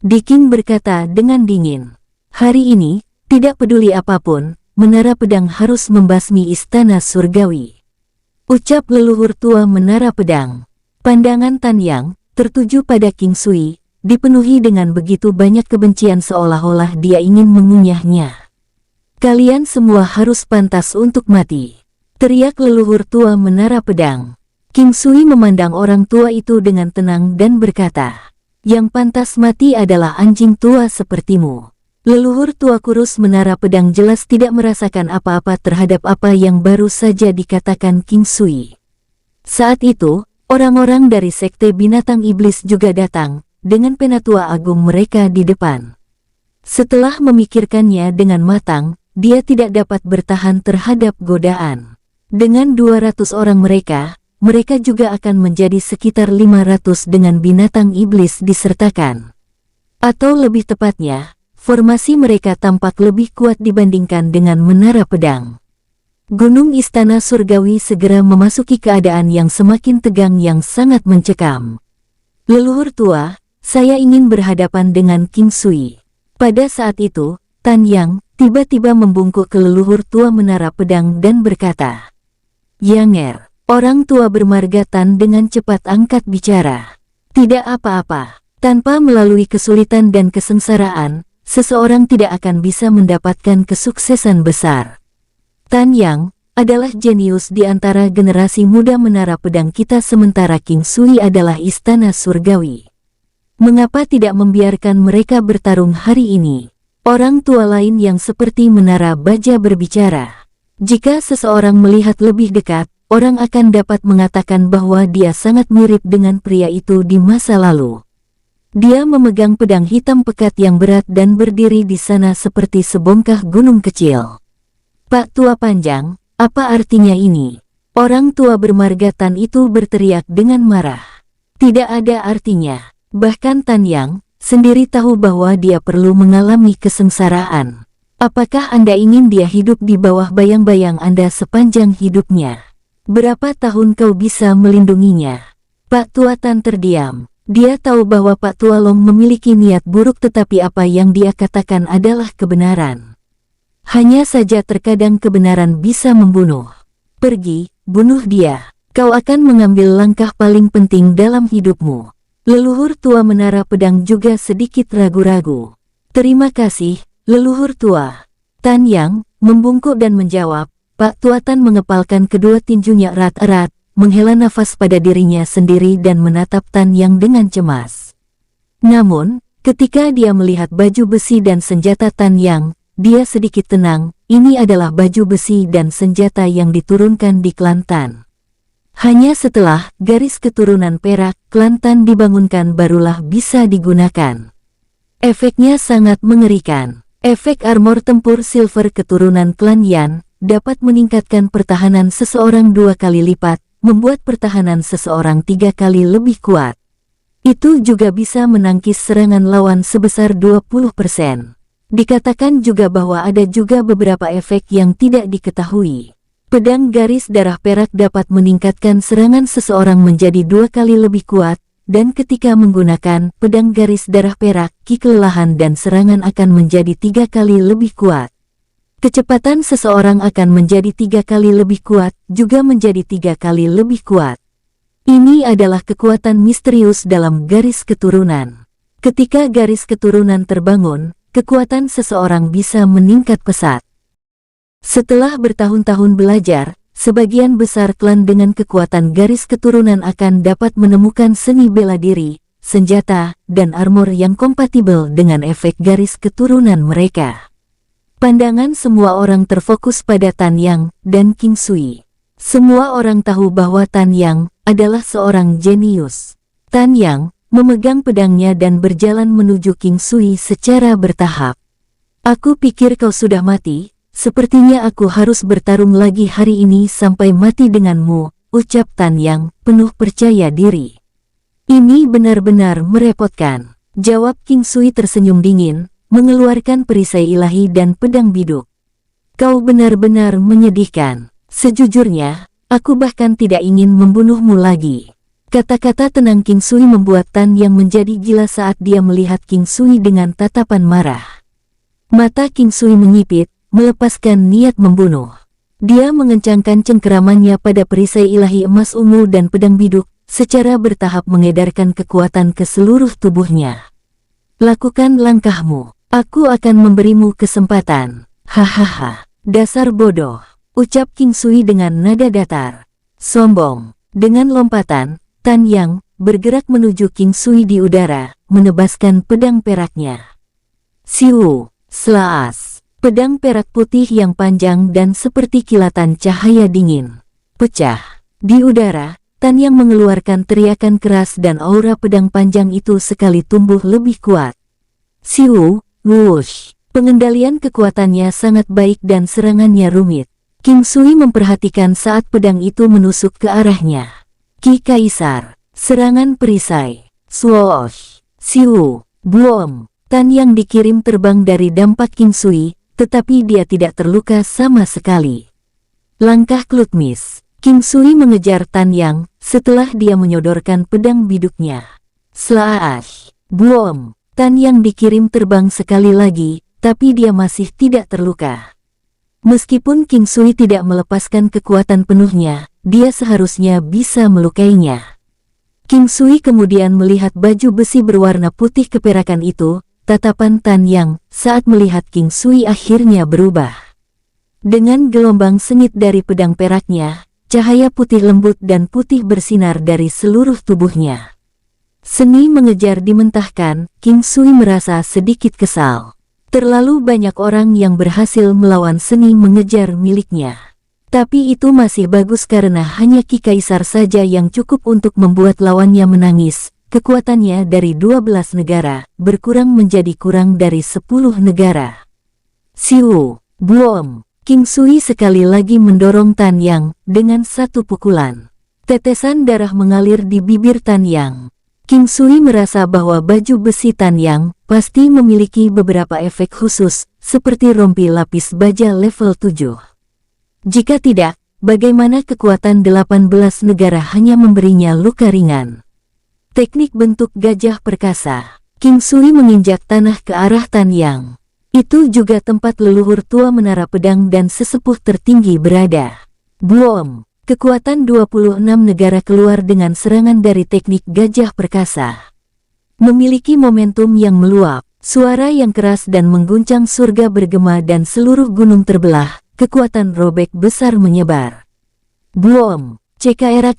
Di King berkata dengan dingin. Hari ini, tidak peduli apapun, Menara Pedang harus membasmi Istana Surgawi. Ucap leluhur tua Menara Pedang. Pandangan Tan Yang, tertuju pada King Sui, dipenuhi dengan begitu banyak kebencian seolah-olah dia ingin mengunyahnya. Kalian semua harus pantas untuk mati. Teriak leluhur tua Menara Pedang. King Sui memandang orang tua itu dengan tenang dan berkata, yang pantas mati adalah anjing tua sepertimu. Leluhur tua kurus Menara Pedang jelas tidak merasakan apa-apa terhadap apa yang baru saja dikatakan King Sui. Saat itu, orang-orang dari Sekte Binatang Iblis juga datang, dengan penatua agung mereka di depan. Setelah memikirkannya dengan matang, dia tidak dapat bertahan terhadap godaan. Dengan 200 orang mereka juga akan menjadi sekitar 500 dengan binatang iblis disertakan. Atau lebih tepatnya, formasi mereka tampak lebih kuat dibandingkan dengan Menara Pedang. Gunung Istana Surgawi segera memasuki keadaan yang semakin tegang yang sangat mencekam. Leluhur tua, saya ingin berhadapan dengan King Sui. Pada saat itu, Tan Yang tiba-tiba membungkuk ke leluhur tua Menara Pedang dan berkata, Yanger, orang tua bermarga Tan dengan cepat angkat bicara. Tidak apa-apa, tanpa melalui kesulitan dan kesengsaraan, seseorang tidak akan bisa mendapatkan kesuksesan besar. Tan Yang adalah jenius di antara generasi muda Menara Pedang kita sementara King Sui adalah Istana Surgawi. Mengapa tidak membiarkan mereka bertarung hari ini? Orang tua lain yang seperti Menara Baja berbicara. Jika seseorang melihat lebih dekat, orang akan dapat mengatakan bahwa dia sangat mirip dengan pria itu di masa lalu. Dia memegang pedang hitam pekat yang berat dan berdiri di sana seperti sebongkah gunung kecil. "Pak Tua Panjang, apa artinya ini?" Orang tua bermarga Tan itu berteriak dengan marah. "Tidak ada artinya. Bahkan Tan Yang sendiri tahu bahwa dia perlu mengalami kesengsaraan. Apakah Anda ingin dia hidup di bawah bayang-bayang Anda sepanjang hidupnya? Berapa tahun kau bisa melindunginya?" Pak Tua Tan terdiam. Dia tahu bahwa Pak Tua Long memiliki niat buruk, tetapi apa yang dia katakan adalah kebenaran. Hanya saja terkadang kebenaran bisa membunuh. "Pergi, bunuh dia. Kau akan mengambil langkah paling penting dalam hidupmu." Leluhur tua menara pedang juga sedikit ragu-ragu. "Terima kasih, leluhur tua." Tan Yang membungkuk dan menjawab. Pak Tua Tan mengepalkan kedua tinjunya erat-erat, menghela nafas pada dirinya sendiri dan menatap Tan Yang dengan cemas. Namun, ketika dia melihat baju besi dan senjata Tan Yang, dia sedikit tenang. Ini adalah baju besi dan senjata yang diturunkan di klan Tan. Hanya setelah garis keturunan perak klan Tan dibangunkan barulah bisa digunakan. Efeknya sangat mengerikan. Efek armor tempur silver keturunan klan Yan dapat meningkatkan pertahanan seseorang 2 kali lipat, membuat pertahanan seseorang 3 kali lebih kuat. Itu juga bisa menangkis serangan lawan sebesar 20%. Dikatakan juga bahwa ada juga beberapa efek yang tidak diketahui. Pedang garis darah perak dapat meningkatkan serangan seseorang menjadi 2 kali lebih kuat, dan ketika menggunakan pedang garis darah perak, ki kelelahan dan serangan akan menjadi 3 kali lebih kuat. Kecepatan seseorang akan menjadi 3 kali lebih kuat, juga menjadi 3 kali lebih kuat. Ini adalah kekuatan misterius dalam garis keturunan. Ketika garis keturunan terbangun, kekuatan seseorang bisa meningkat pesat. Setelah bertahun-tahun belajar, sebagian besar klan dengan kekuatan garis keturunan akan dapat menemukan seni bela diri, senjata, dan armor yang kompatibel dengan efek garis keturunan mereka. Pandangan semua orang terfokus pada Tan Yang dan King Sui. Semua orang tahu bahwa Tan Yang adalah seorang jenius. Tan Yang memegang pedangnya dan berjalan menuju King Sui secara bertahap. "Aku pikir kau sudah mati, sepertinya aku harus bertarung lagi hari ini sampai mati denganmu," ucap Tan Yang penuh percaya diri. "Ini benar-benar merepotkan," jawab King Sui tersenyum dingin, mengeluarkan perisai ilahi dan pedang biduk. "Kau benar-benar menyedihkan. Sejujurnya, aku bahkan tidak ingin membunuhmu lagi." Kata-kata tenang King Sui membuat Tan Yang menjadi gila saat dia melihat King Sui dengan tatapan marah. Mata King Sui menyipit, melepaskan niat membunuh. Dia mengencangkan cengkeramannya pada perisai ilahi emas ungu dan pedang biduk, secara bertahap mengedarkan kekuatan ke seluruh tubuhnya. "Lakukan langkahmu. Aku akan memberimu kesempatan." "Hahaha, dasar bodoh," ucap King Sui dengan nada datar. "Sombong." Dengan lompatan, Tan Yang bergerak menuju King Sui di udara, menebaskan pedang peraknya. Siu, slaas. Pedang perak putih yang panjang dan seperti kilatan cahaya dingin pecah. Di udara, Tan Yang mengeluarkan teriakan keras dan aura pedang panjang itu sekali tumbuh lebih kuat. Siu, whoosh. Pengendalian kekuatannya sangat baik dan serangannya rumit. King Sui memperhatikan saat pedang itu menusuk ke arahnya. Ki Kaisar, serangan perisai, swoosh, siu, boom. Tan Yang dikirim terbang dari dampak King Sui, tetapi dia tidak terluka sama sekali. Langkah klutmis, King Sui mengejar Tan Yang setelah dia menyodorkan pedang biduknya. Slash, boom. Tan Yang dikirim terbang sekali lagi, tapi dia masih tidak terluka. Meskipun King Sui tidak melepaskan kekuatan penuhnya, dia seharusnya bisa melukainya. King Sui kemudian melihat baju besi berwarna putih keperakan itu. Tatapan Tan Yang saat melihat King Sui akhirnya berubah. Dengan gelombang sengit dari pedang peraknya, cahaya putih lembut dan putih bersinar dari seluruh tubuhnya. Seni mengejar dimentahkan, King Sui merasa sedikit kesal. Terlalu banyak orang yang berhasil melawan seni mengejar miliknya. Tapi itu masih bagus karena hanya Ki Kaisar saja yang cukup untuk membuat lawannya menangis. kekuatannya dari 12 negara berkurang menjadi kurang dari 10 negara. Siu, Buom, King Sui sekali lagi mendorong Tan Yang dengan satu pukulan. Tetesan darah mengalir di bibir Tan Yang. King Sui merasa bahwa baju besi Tan Yang pasti memiliki beberapa efek khusus, seperti rompi lapis baja level 7. Jika tidak, bagaimana kekuatan 18 negara hanya memberinya luka ringan? Teknik bentuk gajah perkasa. King Sui menginjak tanah ke arah Tan Yang. Itu juga tempat leluhur tua menara pedang dan sesepuh tertinggi berada. Buom, kekuatan 26 negara keluar dengan serangan dari teknik gajah perkasa. Memiliki momentum yang meluap, suara yang keras dan mengguncang surga bergema dan seluruh gunung terbelah, kekuatan robek besar menyebar. Buom, cekrak,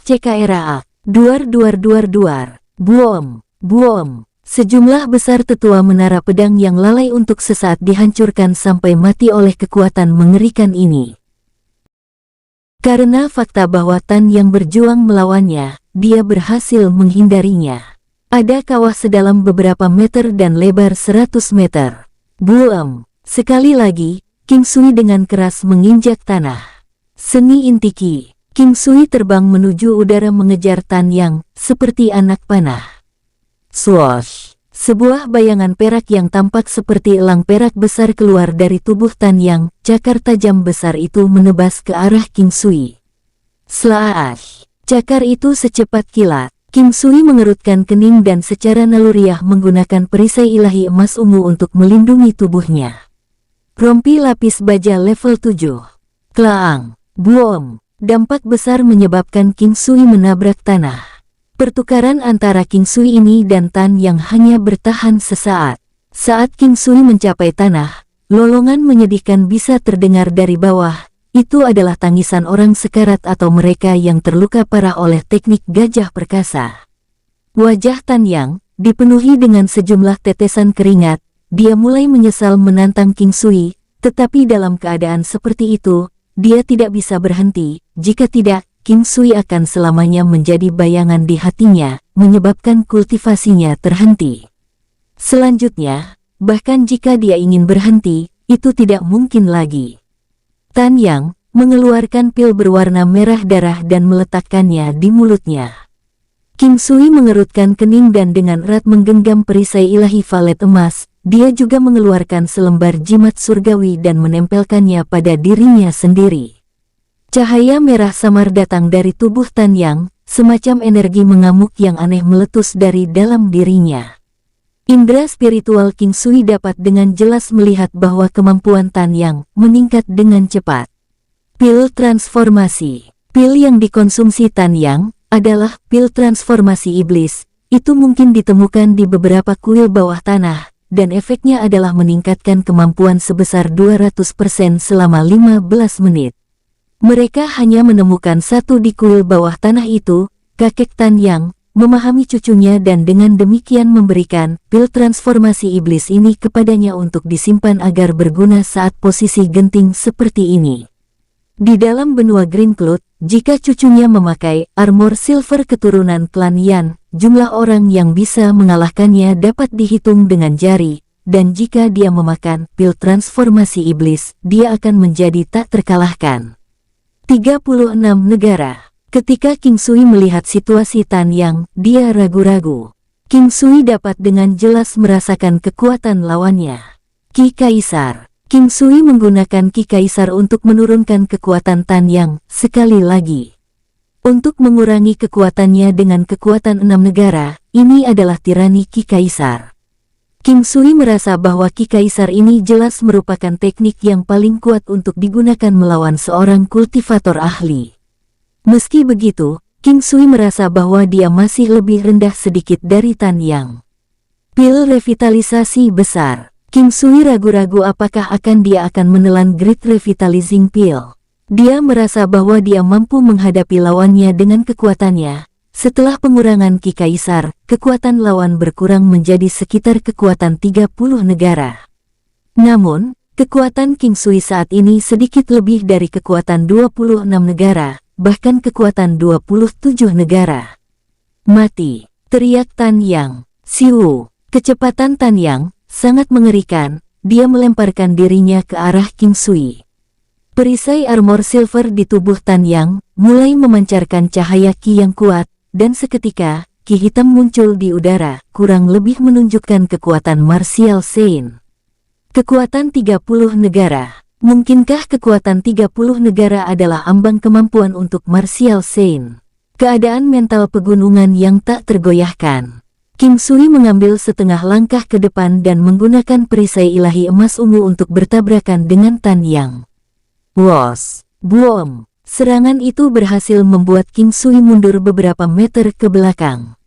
duar. Buom, buom. Sejumlah besar tetua menara pedang yang lalai untuk sesaat dihancurkan sampai mati oleh kekuatan mengerikan ini. Karena fakta bahwa Tan yang berjuang melawannya, dia berhasil menghindarinya. Ada kawah sedalam beberapa meter dan lebar 100 meter. Buom, sekali lagi, King Sui dengan keras menginjak tanah. Seni intiki. King Sui terbang menuju udara mengejar Tan Yang, seperti anak panah. Swoosh! Sebuah bayangan perak yang tampak seperti elang perak besar keluar dari tubuh Tan Yang. Cakar tajam besar itu menebas ke arah King Sui. Slash! Cakar itu secepat kilat. King Sui mengerutkan kening dan secara naluriah menggunakan perisai ilahi emas ungu untuk melindungi tubuhnya. Rompi lapis baja level 7. Klaang! Buom! Dampak besar menyebabkan King Sui menabrak tanah. Pertukaran antara King Sui ini dan Tan Yang hanya bertahan sesaat. Saat King Sui mencapai tanah, lolongan menyedihkan bisa terdengar dari bawah. Itu adalah tangisan orang sekarat atau mereka yang terluka parah oleh teknik gajah perkasa. Wajah Tan Yang dipenuhi dengan sejumlah tetesan keringat. Dia mulai menyesal menantang King Sui, tetapi dalam keadaan seperti itu, dia tidak bisa berhenti. Jika tidak, King Sui akan selamanya menjadi bayangan di hatinya, menyebabkan kultivasinya terhenti. Selanjutnya, bahkan jika dia ingin berhenti, itu tidak mungkin lagi. Tan Yang mengeluarkan pil berwarna merah darah dan meletakkannya di mulutnya. King Sui mengerutkan kening dan dengan erat menggenggam perisai ilahi valet emas. Dia juga mengeluarkan selembar jimat surgawi dan menempelkannya pada dirinya sendiri. Cahaya merah samar datang dari tubuh Tan Yang, semacam energi mengamuk yang aneh meletus dari dalam dirinya. Indra spiritual King Sui dapat dengan jelas melihat bahwa kemampuan Tan Yang meningkat dengan cepat. Pil transformasi. Pil yang dikonsumsi Tan Yang adalah pil transformasi iblis. Itu mungkin ditemukan di beberapa kuil bawah tanah, dan efeknya adalah meningkatkan kemampuan sebesar 200% selama 15 menit. Mereka hanya menemukan satu di kuil bawah tanah itu. Kakek Tan Yang memahami cucunya dan dengan demikian memberikan pil transformasi iblis ini kepadanya untuk disimpan agar berguna saat posisi genting seperti ini. Di dalam benua Green Cloud, jika cucunya memakai armor silver keturunan klan Yan, jumlah orang yang bisa mengalahkannya dapat dihitung dengan jari, dan jika dia memakan pil transformasi iblis, dia akan menjadi tak terkalahkan. 36 negara. Ketika King Sui melihat situasi Tan Yang, dia ragu-ragu. King Sui dapat dengan jelas merasakan kekuatan lawannya. Ki Kaisar. King Sui menggunakan Ki Kaisar untuk menurunkan kekuatan Tan Yang sekali lagi. Untuk mengurangi kekuatannya dengan kekuatan 6 negara, ini adalah tirani Ki Kaisar. King Sui merasa bahwa Ki Kaisar ini jelas merupakan teknik yang paling kuat untuk digunakan melawan seorang kultivator ahli. Meski begitu, King Sui merasa bahwa dia masih lebih rendah sedikit dari Tan Yang. Pil revitalisasi besar. King Sui ragu-ragu apakah dia akan menelan Great Revitalizing Pill. Dia merasa bahwa dia mampu menghadapi lawannya dengan kekuatannya. Setelah pengurangan Ki Kaisar, kekuatan lawan berkurang menjadi sekitar kekuatan 30 negara. Namun, kekuatan King Sui saat ini sedikit lebih dari kekuatan 26 negara, bahkan kekuatan 27 negara. Mati. teriak Tan Yang. Siu, kecepatan Tan Yang sangat mengerikan, dia melemparkan dirinya ke arah King Sui. Perisai armor silver di tubuh Tan Yang mulai memancarkan cahaya ki yang kuat, dan seketika, ki hitam muncul di udara, kurang lebih menunjukkan kekuatan martial Saint. Kekuatan 30 negara. Mungkinkah kekuatan 30 negara adalah ambang kemampuan untuk martial Saint? Keadaan mental pegunungan yang tak tergoyahkan. King Sui mengambil setengah langkah ke depan dan menggunakan perisai ilahi emas ungu untuk bertabrakan dengan Tan Yang. Wos! Boom! Serangan itu berhasil membuat King Sui mundur beberapa meter ke belakang.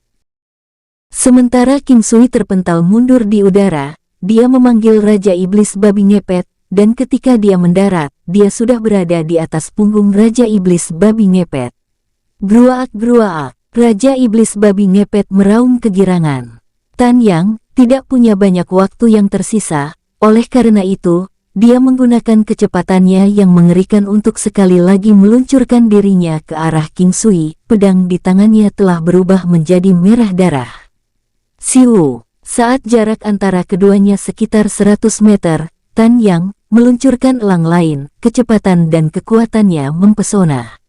Sementara King Sui terpental mundur di udara, dia memanggil Raja Iblis Babi Ngepet, dan ketika dia mendarat, dia sudah berada di atas punggung Raja Iblis Babi Ngepet. Gruak-gruak, Raja Iblis Babi Ngepet meraung kegirangan. Tan Yang tidak punya banyak waktu yang tersisa, oleh karena itu, dia menggunakan kecepatannya yang mengerikan untuk sekali lagi meluncurkan dirinya ke arah King Sui. Pedang di tangannya telah berubah menjadi merah darah. Siu, saat jarak antara keduanya sekitar 100 meter, Tan Yang meluncurkan elang lain, kecepatan dan kekuatannya mempesona.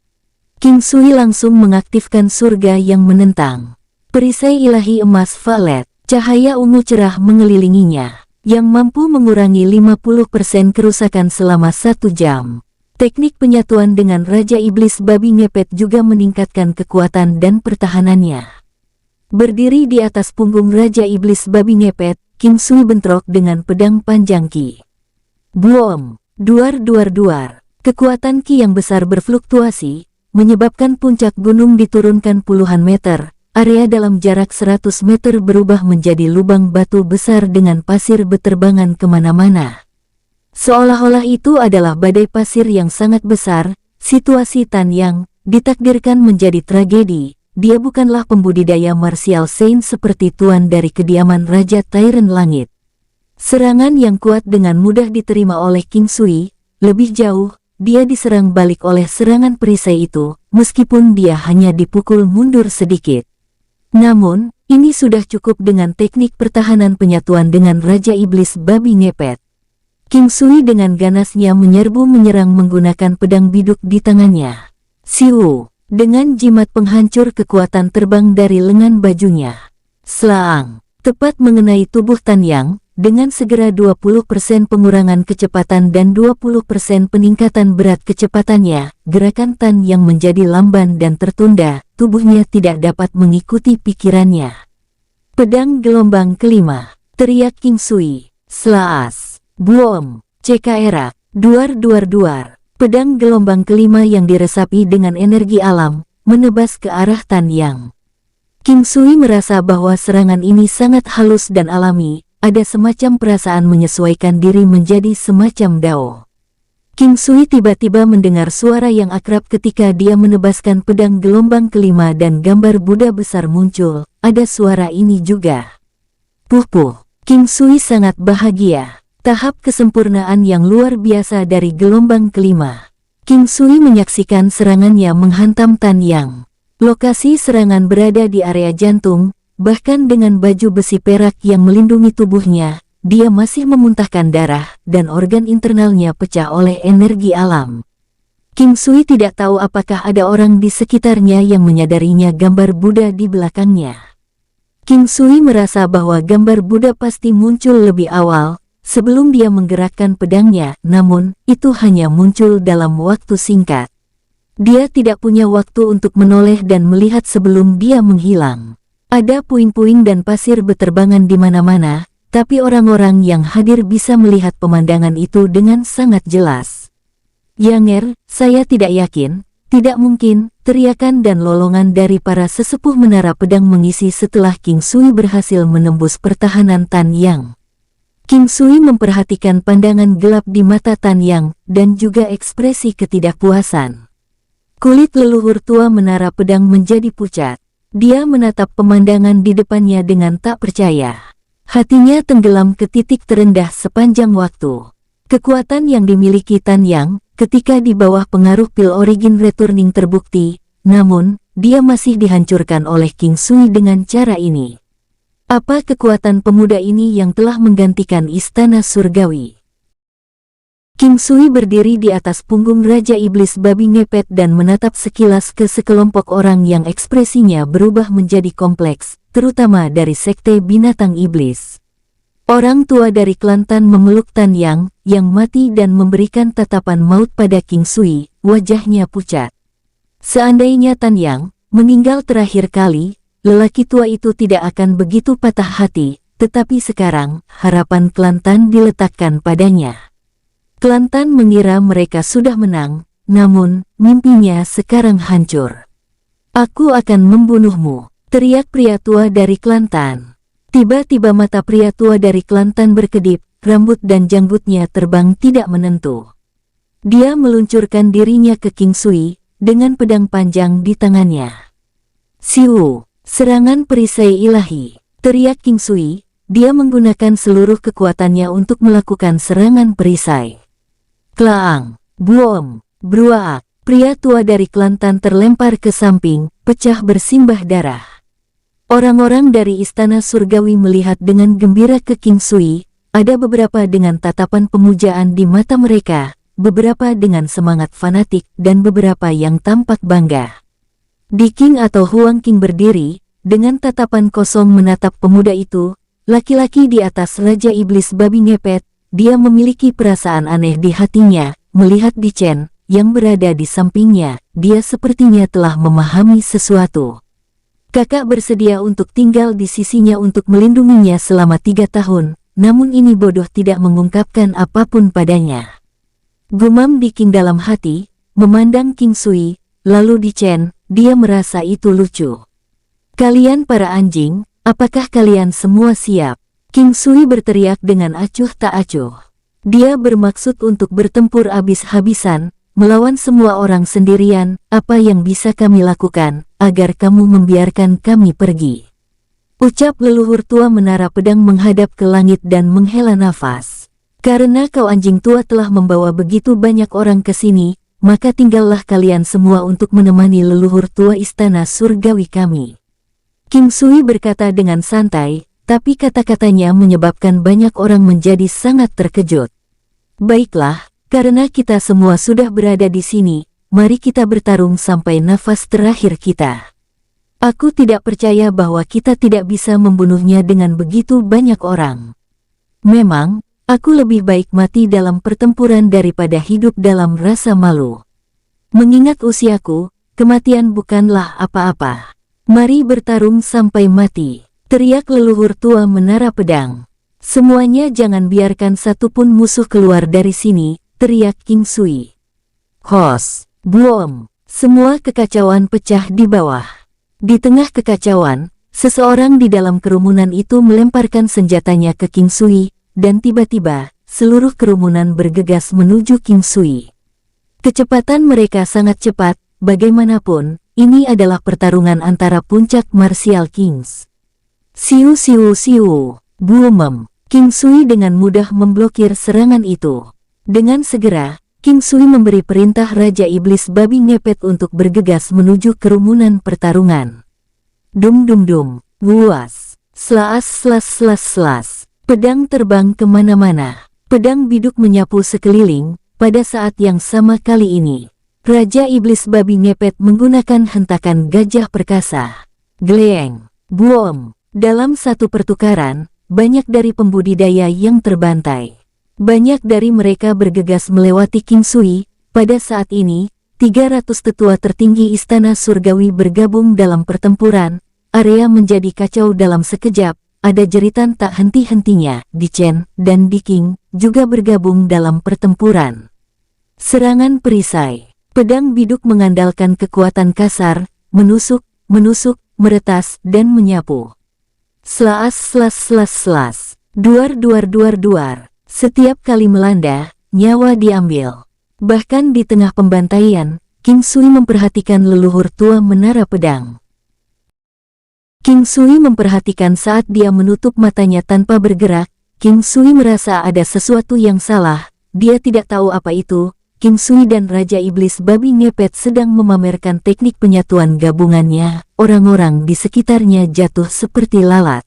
King Sui langsung mengaktifkan surga yang menentang. Perisai ilahi emas Valet, cahaya ungu cerah mengelilinginya, yang mampu mengurangi 50% kerusakan selama 1 jam. Teknik penyatuan dengan Raja Iblis Babi Ngepet juga meningkatkan kekuatan dan pertahanannya. Berdiri di atas punggung Raja Iblis Babi Ngepet, King Sui bentrok dengan pedang panjang ki. Boom! Duar-duar-duar. Kekuatan ki yang besar berfluktuasi, menyebabkan puncak gunung diturunkan puluhan meter. Area dalam jarak 100 meter berubah menjadi lubang batu besar dengan pasir beterbangan kemana-mana. Seolah-olah itu adalah badai pasir yang sangat besar. Situasi Tan Yang ditakdirkan menjadi tragedi. Dia bukanlah pembudidaya martial Saint seperti tuan dari kediaman Raja Tyrant Langit. Serangan yang kuat dengan mudah diterima oleh King Sui. Lebih jauh, dia diserang balik oleh serangan perisai itu, meskipun dia hanya dipukul mundur sedikit. Namun, ini sudah cukup dengan teknik pertahanan penyatuan dengan Raja Iblis Babi Ngepet. King Sui dengan ganasnya menyerang menggunakan pedang biduk di tangannya. Siu, dengan jimat penghancur kekuatan terbang dari lengan bajunya. Slaang, tepat mengenai tubuh Tan Yang, dengan segera 20% pengurangan kecepatan dan 20% peningkatan berat kecepatannya, gerakan Tan Yang menjadi lamban dan tertunda, tubuhnya tidak dapat mengikuti pikirannya. Pedang gelombang kelima, teriak King Sui. Slaas, boom, cekera, duar-duar-duar. Pedang gelombang kelima yang diresapi dengan energi alam, menebas ke arah Tan Yang. King Sui merasa bahwa serangan ini sangat halus dan alami. Ada semacam perasaan menyesuaikan diri menjadi semacam dao. King Sui tiba-tiba mendengar suara yang akrab ketika dia menebaskan pedang gelombang kelima dan gambar Buddha besar muncul. Ada suara ini juga. Puh-puh. King Sui sangat bahagia. Tahap kesempurnaan yang luar biasa dari gelombang kelima. King Sui menyaksikan serangannya menghantam Tan Yang. Lokasi serangan berada di area jantung. Bahkan dengan baju besi perak yang melindungi tubuhnya, dia masih memuntahkan darah dan organ internalnya pecah oleh energi alam. King Sui tidak tahu apakah ada orang di sekitarnya yang menyadarinya gambar Buddha di belakangnya. King Sui merasa bahwa gambar Buddha pasti muncul lebih awal, sebelum dia menggerakkan pedangnya, namun itu hanya muncul dalam waktu singkat. Dia tidak punya waktu untuk menoleh dan melihat sebelum dia menghilang. Ada puing-puing dan pasir beterbangan di mana-mana, tapi orang-orang yang hadir bisa melihat pemandangan itu dengan sangat jelas. Yanger, saya tidak yakin, tidak mungkin, teriakan dan lolongan dari para sesepuh menara pedang mengisi setelah King Sui berhasil menembus pertahanan Tan Yang. King Sui memperhatikan pandangan gelap di mata Tan Yang, dan juga ekspresi ketidakpuasan. Kulit leluhur tua menara pedang menjadi pucat. Dia menatap pemandangan di depannya dengan tak percaya. Hatinya tenggelam ke titik terendah sepanjang waktu. Kekuatan yang dimiliki Tan Yang ketika di bawah pengaruh pil origin returning terbukti, namun dia masih dihancurkan oleh King Sui dengan cara ini. Apa kekuatan pemuda ini yang telah menggantikan istana surgawi? King Sui berdiri di atas punggung Raja Iblis Babi Ngepet dan menatap sekilas ke sekelompok orang yang ekspresinya berubah menjadi kompleks, terutama dari sekte binatang iblis. Orang tua dari klan Tan memeluk Tan yang mati dan memberikan tatapan maut pada King Sui, wajahnya pucat. Seandainya Tan yang meninggal terakhir kali, lelaki tua itu tidak akan begitu patah hati, tetapi sekarang, harapan klan Tan diletakkan padanya. Klan Tan mengira mereka sudah menang, namun, mimpinya sekarang hancur. "Aku akan membunuhmu," teriak pria tua dari klan Tan. Tiba-tiba mata pria tua dari klan Tan berkedip, rambut dan janggutnya terbang tidak menentu. Dia meluncurkan dirinya ke King Sui, dengan pedang panjang di tangannya. "Siu, serangan perisai ilahi," teriak King Sui. Dia menggunakan seluruh kekuatannya untuk melakukan serangan perisai. Klaang, buom, bruaak, pria tua dari klan Tan terlempar ke samping, pecah bersimbah darah. Orang-orang dari istana surgawi melihat dengan gembira ke King Sui, ada beberapa dengan tatapan pemujaan di mata mereka, beberapa dengan semangat fanatik dan beberapa yang tampak bangga. Di King atau Huang King berdiri, dengan tatapan kosong menatap pemuda itu, laki-laki di atas Raja Iblis Babi Ngepet. Dia memiliki perasaan aneh di hatinya, melihat Di Chen, yang berada di sampingnya, dia sepertinya telah memahami sesuatu. Kakak bersedia untuk tinggal di sisinya untuk melindunginya selama 3 tahun, namun ini bodoh tidak mengungkapkan apapun padanya. Gumam Di King dalam hati, memandang King Sui, lalu Di Chen, dia merasa itu lucu. "Kalian para anjing, apakah kalian semua siap?" King Sui berteriak dengan acuh tak acuh. Dia bermaksud untuk bertempur habis-habisan, melawan semua orang sendirian. "Apa yang bisa kami lakukan, agar kamu membiarkan kami pergi?" Ucap leluhur tua menara pedang menghadap ke langit dan menghela nafas. "Karena kau anjing tua telah membawa begitu banyak orang ke sini, maka tinggallah kalian semua untuk menemani leluhur tua istana surgawi kami." King Sui berkata dengan santai, tapi kata-katanya menyebabkan banyak orang menjadi sangat terkejut. "Baiklah, karena kita semua sudah berada di sini, mari kita bertarung sampai nafas terakhir kita. Aku tidak percaya bahwa kita tidak bisa membunuhnya dengan begitu banyak orang. Memang, aku lebih baik mati dalam pertempuran daripada hidup dalam rasa malu. Mengingat usiaku, kematian bukanlah apa-apa. Mari bertarung sampai mati," teriak leluhur tua menara pedang. "Semuanya jangan biarkan satupun musuh keluar dari sini," teriak King Sui. Hos, buom, semua kekacauan pecah di bawah. Di tengah kekacauan, seseorang di dalam kerumunan itu melemparkan senjatanya ke King Sui, dan tiba-tiba, seluruh kerumunan bergegas menuju King Sui. Kecepatan mereka sangat cepat, bagaimanapun, ini adalah pertarungan antara puncak martial kings. Siu siu siu, buomem. King Sui dengan mudah memblokir serangan itu. Dengan segera, King Sui memberi perintah Raja Iblis Babi Ngepet untuk bergegas menuju kerumunan pertarungan. Dum dum dum, luas, slaas slas slas slas. Pedang terbang kemana-mana. Pedang biduk menyapu sekeliling. Pada saat yang sama kali ini, Raja Iblis Babi Ngepet menggunakan hentakan gajah perkasa. Gleeng, buom. Dalam satu pertukaran, banyak dari pembudidaya yang terbantai. Banyak dari mereka bergegas melewati King Sui. Pada saat ini, 300 tetua tertinggi istana surgawi bergabung dalam pertempuran. Area menjadi kacau dalam sekejap. Ada jeritan tak henti-hentinya. Di Chen dan Di King juga bergabung dalam pertempuran. Serangan perisai. Pedang biduk mengandalkan kekuatan kasar, menusuk, meretas, dan menyapu. Slaas slas slas slas. Duar duar duar duar. Setiap kali melanda, nyawa diambil. Bahkan di tengah pembantaian, King Sui memperhatikan leluhur tua menara pedang. King Sui memperhatikan saat dia menutup matanya tanpa bergerak. King Sui merasa ada sesuatu yang salah. Dia tidak tahu apa itu, King Sui dan Raja Iblis Babi Ngepet sedang memamerkan teknik penyatuan gabungannya. Orang-orang di sekitarnya jatuh seperti lalat.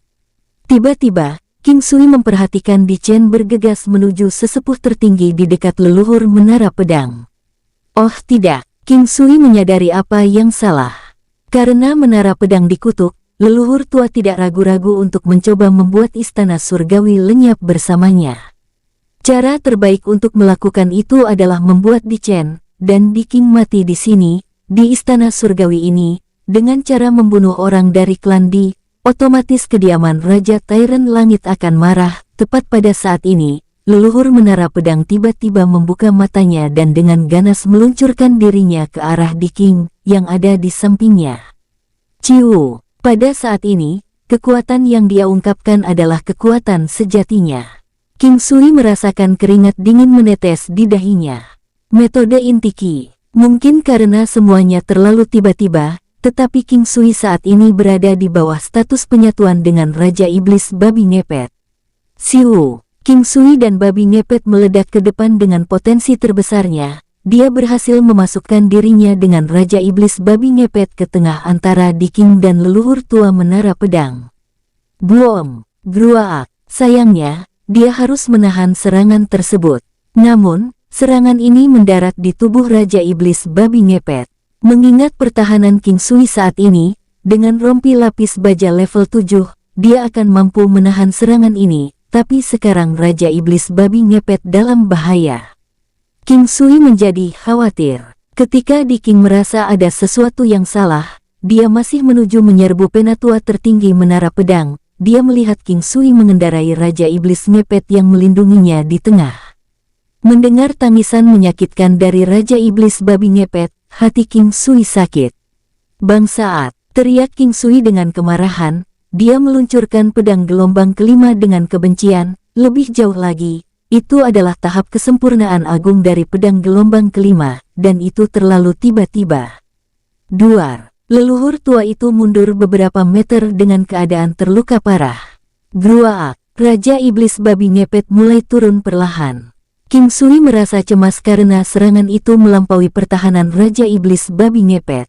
Tiba-tiba, King Sui memperhatikan Di Chen bergegas menuju sesepuh tertinggi di dekat leluhur menara pedang. Oh tidak, King Sui menyadari apa yang salah. Karena menara pedang dikutuk, leluhur tua tidak ragu-ragu untuk mencoba membuat istana surgawi lenyap bersamanya. Cara terbaik untuk melakukan itu adalah membuat Di Chen dan Di King mati di sini, di istana surgawi ini, dengan cara membunuh orang dari klan Di. Otomatis kediaman Raja Tyrant Langit akan marah. Tepat pada saat ini, leluhur menara pedang tiba-tiba membuka matanya dan dengan ganas meluncurkan dirinya ke arah Di King yang ada di sampingnya. Ciu, pada saat ini, kekuatan yang dia ungkapkan adalah kekuatan sejatinya. King Sui merasakan keringat dingin menetes di dahinya. Metode inti Qi. Mungkin karena semuanya terlalu tiba-tiba, tetapi King Sui saat ini berada di bawah status penyatuan dengan Raja Iblis Babi Ngepet. Siu, King Sui dan Babi Ngepet meledak ke depan dengan potensi terbesarnya. Dia berhasil memasukkan dirinya dengan Raja Iblis Babi Ngepet ke tengah antara Di King dan leluhur tua menara pedang. Boom! Gruaak! Sayangnya, dia harus menahan serangan tersebut. Namun, serangan ini mendarat di tubuh Raja Iblis Babi Ngepet. Mengingat pertahanan King Sui saat ini, dengan rompi lapis baja level 7, dia akan mampu menahan serangan ini, tapi sekarang Raja Iblis Babi Ngepet dalam bahaya. King Sui menjadi khawatir. Ketika Di King merasa ada sesuatu yang salah, dia masih menuju menyerbu penatua tertinggi menara pedang. Dia melihat King Sui mengendarai Raja Iblis Ngepet yang melindunginya di tengah. Mendengar tangisan menyakitkan dari Raja Iblis Babi Ngepet, hati King Sui sakit. Bangsat, teriak King Sui dengan kemarahan. Dia meluncurkan pedang gelombang kelima dengan kebencian. Lebih jauh lagi, itu adalah tahap kesempurnaan agung dari pedang gelombang kelima, dan itu terlalu tiba-tiba. Duar. Leluhur tua itu mundur beberapa meter dengan keadaan terluka parah. Gruaak, Raja Iblis Babi Ngepet mulai turun perlahan. King Sui merasa cemas karena serangan itu melampaui pertahanan Raja Iblis Babi Ngepet.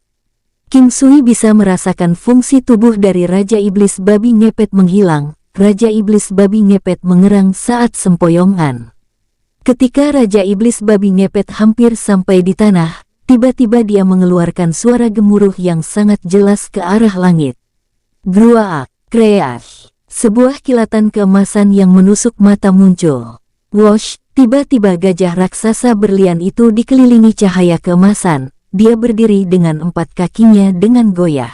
King Sui bisa merasakan fungsi tubuh dari Raja Iblis Babi Ngepet menghilang. Raja Iblis Babi Ngepet mengerang saat sempoyongan. Ketika Raja Iblis Babi Ngepet hampir sampai di tanah, tiba-tiba dia mengeluarkan suara gemuruh yang sangat jelas ke arah langit. Gruaak, kreash. Sebuah kilatan keemasan yang menusuk mata muncul. Wosh, tiba-tiba gajah raksasa berlian itu dikelilingi cahaya keemasan. Dia berdiri dengan 4 kakinya dengan goyah.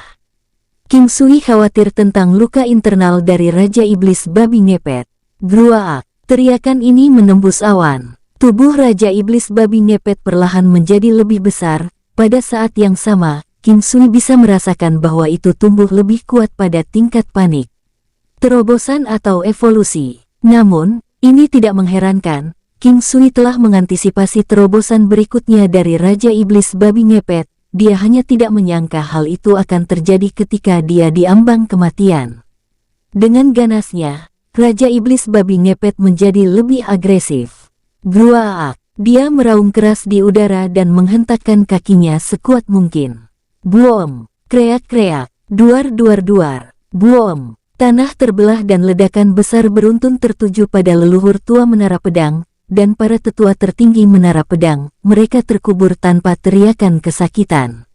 King Sui khawatir tentang luka internal dari Raja Iblis Babi Ngepet. Gruaak, teriakan ini menembus awan. Tubuh Raja Iblis Babi Ngepet perlahan menjadi lebih besar. Pada saat yang sama, King Sui bisa merasakan bahwa itu tumbuh lebih kuat pada tingkat panik. Terobosan atau evolusi. Namun, ini tidak mengherankan. King Sui telah mengantisipasi terobosan berikutnya dari Raja Iblis Babi Ngepet. Dia hanya tidak menyangka hal itu akan terjadi ketika dia diambang kematian. Dengan ganasnya, Raja Iblis Babi Ngepet menjadi lebih agresif. Gruaak, dia meraung keras di udara dan menghentakkan kakinya sekuat mungkin. Boom, kreak-kreak, duar-duar-duar, boom. Tanah terbelah dan ledakan besar beruntun tertuju pada leluhur tua menara pedang, dan para tetua tertinggi menara pedang. Mereka terkubur tanpa teriakan kesakitan.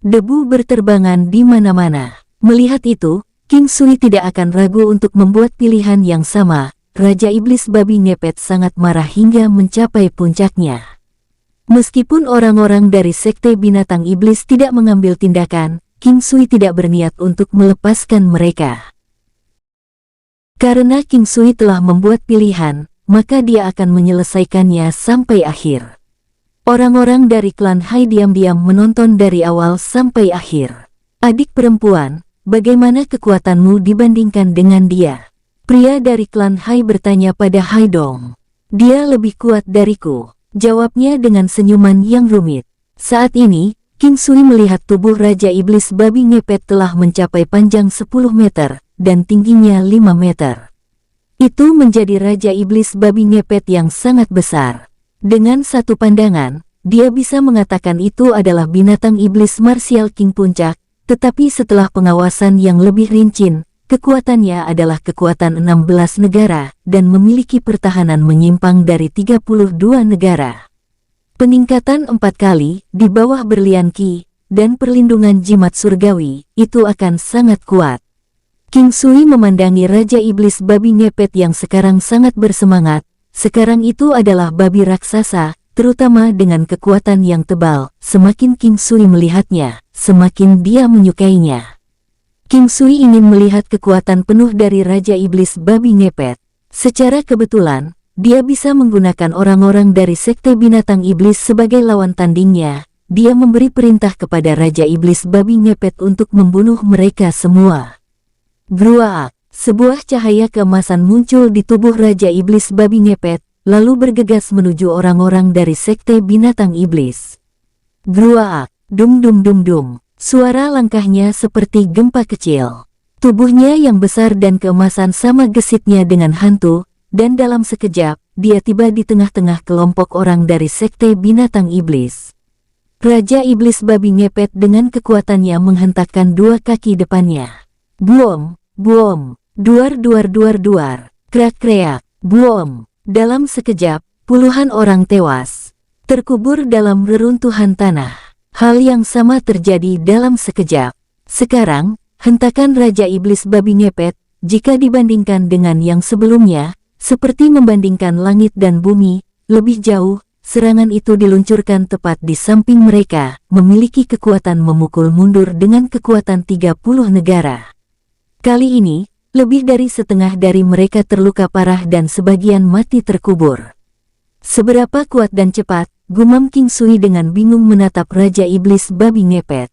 Debu berterbangan di mana-mana. Melihat itu, King Sui tidak akan ragu untuk membuat pilihan yang sama. Raja Iblis Babi Ngepet sangat marah hingga mencapai puncaknya. Meskipun orang-orang dari Sekte Binatang Iblis tidak mengambil tindakan, King Sui tidak berniat untuk melepaskan mereka. Karena King Sui telah membuat pilihan, maka dia akan menyelesaikannya sampai akhir. Orang-orang dari klan Hai diam-diam menonton dari awal sampai akhir. Adik perempuan, bagaimana kekuatanmu dibandingkan dengan dia? Pria dari klan Hai bertanya pada Hai Dong. Dia lebih kuat dariku, jawabnya dengan senyuman yang rumit. Saat ini, King Sui melihat tubuh Raja Iblis Babi Ngepet telah mencapai panjang 10 meter, dan tingginya 5 meter. Itu menjadi Raja Iblis Babi Ngepet yang sangat besar. Dengan satu pandangan, dia bisa mengatakan itu adalah binatang iblis martial king puncak, tetapi setelah pengawasan yang lebih rinci, kekuatannya adalah kekuatan 16 negara dan memiliki pertahanan menyimpang dari 32 negara. Peningkatan 4 kali di bawah berlian Qi dan perlindungan jimat surgawi itu akan sangat kuat. King Sui memandangi Raja Iblis Babi Ngepet yang sekarang sangat bersemangat. Sekarang itu adalah babi raksasa, terutama dengan kekuatan yang tebal. Semakin King Sui melihatnya, semakin dia menyukainya. King Sui ingin melihat kekuatan penuh dari Raja Iblis Babi Ngepet. Secara kebetulan, dia bisa menggunakan orang-orang dari Sekte Binatang Iblis sebagai lawan tandingnya. Dia memberi perintah kepada Raja Iblis Babi Ngepet untuk membunuh mereka semua. Gruak! Sebuah cahaya keemasan muncul di tubuh Raja Iblis Babi Ngepet, lalu bergegas menuju orang-orang dari Sekte Binatang Iblis. Gruak! Dum dum dum dum. Suara langkahnya seperti gempa kecil. Tubuhnya yang besar dan keemasan sama gesitnya dengan hantu, dan dalam sekejap, dia tiba di tengah-tengah kelompok orang dari Sekte Binatang Iblis. Raja Iblis Babi Ngepet dengan kekuatannya menghentakkan dua kaki depannya. Buom! Buom! Duar duar duar duar, kreak-kreak, buom. Dalam sekejap, puluhan orang tewas, terkubur dalam reruntuhan tanah. Hal yang sama terjadi dalam sekejap. Sekarang, hentakan Raja Iblis Babi Ngepet, jika dibandingkan dengan yang sebelumnya, seperti membandingkan langit dan bumi, lebih jauh, serangan itu diluncurkan tepat di samping mereka, memiliki kekuatan memukul mundur dengan kekuatan 30 negara. Kali ini, lebih dari setengah dari mereka terluka parah dan sebagian mati terkubur. Seberapa kuat dan cepat, gumam King Sui dengan bingung menatap Raja Iblis Babi Ngepet.